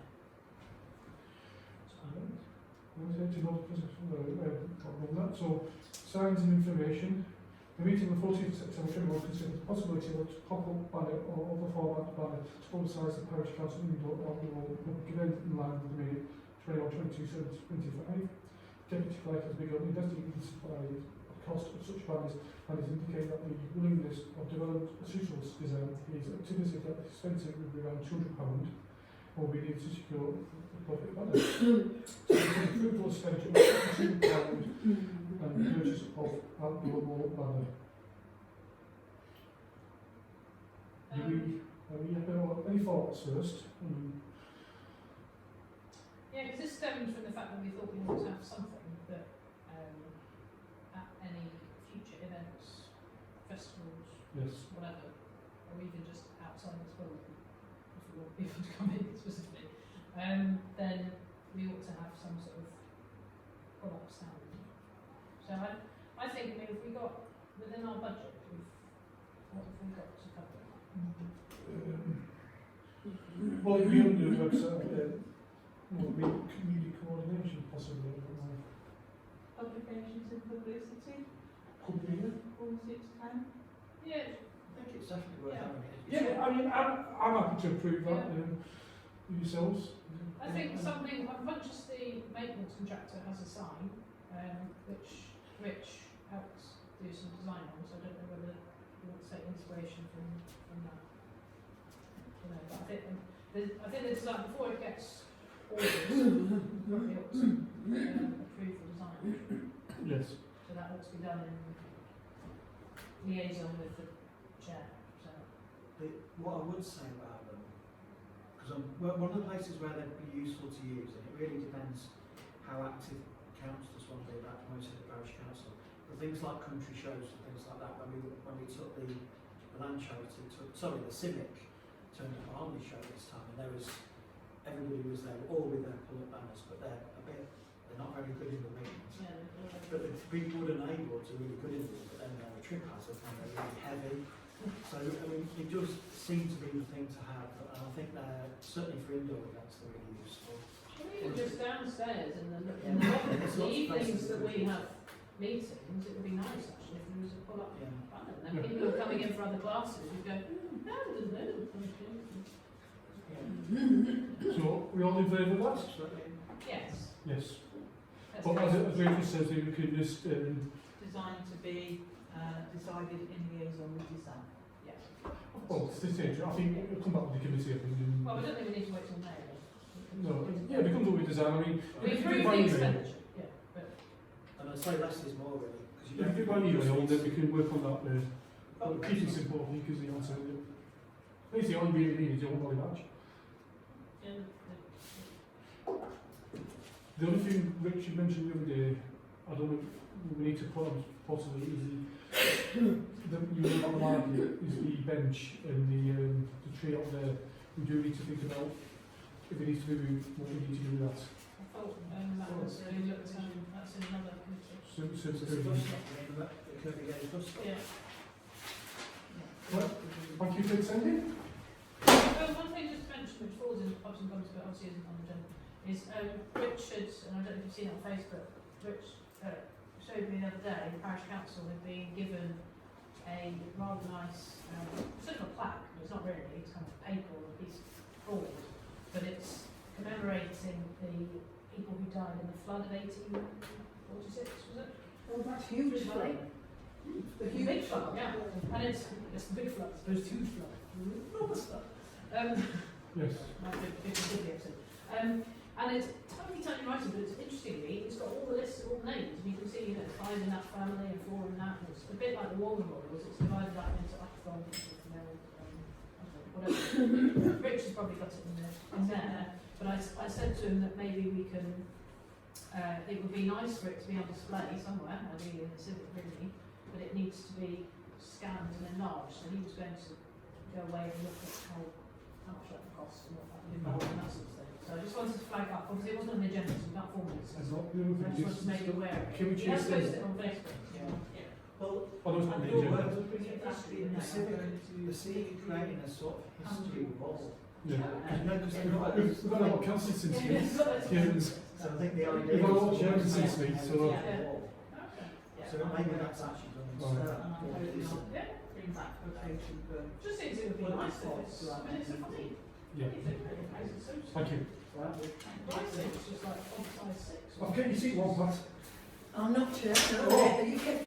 So, signs and information. The meeting on the 14th of September 2021 considered the possibility of a pop-up banner or other format banner to publicise the parish council indoor outdoor event in line with the minute 21/22/25. Deputy Clerk has begun investigating the supply cost of such banners and has indicated that the willingness of development a suitable design is activity that is expensive with around £200 or we need to secure the profit banner. So the approval expenditure of £200 and purchase of outdoor wall banner. Have we have any thoughts first? Yeah, because this stems from the fact that we thought we wanted to have something that at any future events, festivals, Yes. whatever, or even just outside this building, if we want people to come in specifically, then we ought to have some sort of product stand. So I think, if we got within our budget, what have we got to cover? Well, we on the website, community coordination possibly. Publications and publicity, Could be. 4610. Yeah, I think it's definitely worth Yeah. having it. Yeah, I mean, I'm happy to approve that. Yourselves? I think something, I'm conscious the maintenance contractor has a sign, which Rich helps do some design on, so I don't know whether you want to take inspiration from that. You know, but I think the design, before it gets ordered, probably ought to approve the design. Yes. So that ought to be done in liaison with the chair, so. What I would say about them, because one of the places where they'd be useful to use, and it really depends how active councillors want to be about promoting the parish council, but things like country shows and things like that, when we took the land charity, the Civic, turned up an army show this time, and everybody was there, all with their pull-up banners, but they're not very good in the wings. Yeah, But the big wooden A-boards are really good in them, but then they're a trip hazard and they're really heavy. So, I mean, it does seem to be the thing to have, and I think they're, certainly for indoor events, they're really useful. Even just downstairs in the Yeah. lobby, There's the lots of evenings places that that we we- have meetings, it would be nice actually if there was a pull-up Yeah. button. And then people who are coming in for other classes would go, no, there's no. Yeah. So, we all in favour of that? Absolutely. Yes. Yes. That's But good. as Rachel says, we can just, Designed to be decided in liaison with design. Yeah. well, at this stage, I think we'll come back with the committee, I think. Well, we don't think we need to wait till May. No, yeah, it becomes what we design. I mean, We if you approve do it by the email, expenditure, yeah, but And I'd say less is more really, because if you do it by email, then we can work on that. Keep it simple, because the answer. Basically, all you really need is your body badge. yeah, The other thing Rich you mentioned the other day, I don't know, we need to put on possibly is the you know about the library, is the bench and the tree up there. We do need to think about if it needs to be moved, what we need to do with that. I thought that was looked at, that's in another committee. So So it's a bus stop, you know, the Kirby Gate bus stop. Yeah. Well, thank you for attending. One thing just to mention, which falls into pubs and pubs, but obviously isn't on the agenda, is Richard, and I don't know if you've seen it on Facebook, Rich showed me the other day, the parish council had been given a rather nice, sort of a plaque, but it's not really, it's kind of paper or a piece of board, but it's commemorating the people who died in the flood of 1846, was it? Oh, that's huge flood. The The big huge flood, yeah. And it's the big flood, it's the huge flood, enormous flood. Yes. My big episode. And it's tiny writing, but it's interestingly, it's got all the lists, all the names, and you can see, you know, 5 in that family and 4 in that. And it's a bit like the War Memorials, it's divided up into Upthorne, whatever. Rich has probably got it in there, but I said to him that maybe we can, it would be nice for it to be on display somewhere, ideally in the civic really, but it needs to be scanned and enlarged, so he was going to go away and look at how much that costs and what that would involve and that sort of thing. So I just wanted to flag up, obviously it wasn't on the agenda, so we can't formally discuss That's it. not the other I thing. just wanted to make you aware of it. Can we He has change posted the? it on Facebook. Yeah. Well, Oh, no, it's not on the I agenda. thought Bring it back in the there. civic, I'm going the to- civic creating a sort of history wall. Yeah. No, because they've We've got, we've got a lot of consultants here. Hearings. so I think the idea We've got a lot of is chairs to this week, have so- a Yeah. wall. Okay. Yeah. So maybe that's actually going to Right. And I'm hoping I'll Yeah, bring back quotation for just seems it would be nice if it's, I mean, it's a funny, Yeah. it's so Thank you. writing, it's just like font size 6. Okay, you see one, Pat. I'm not chair, no, Oh. you get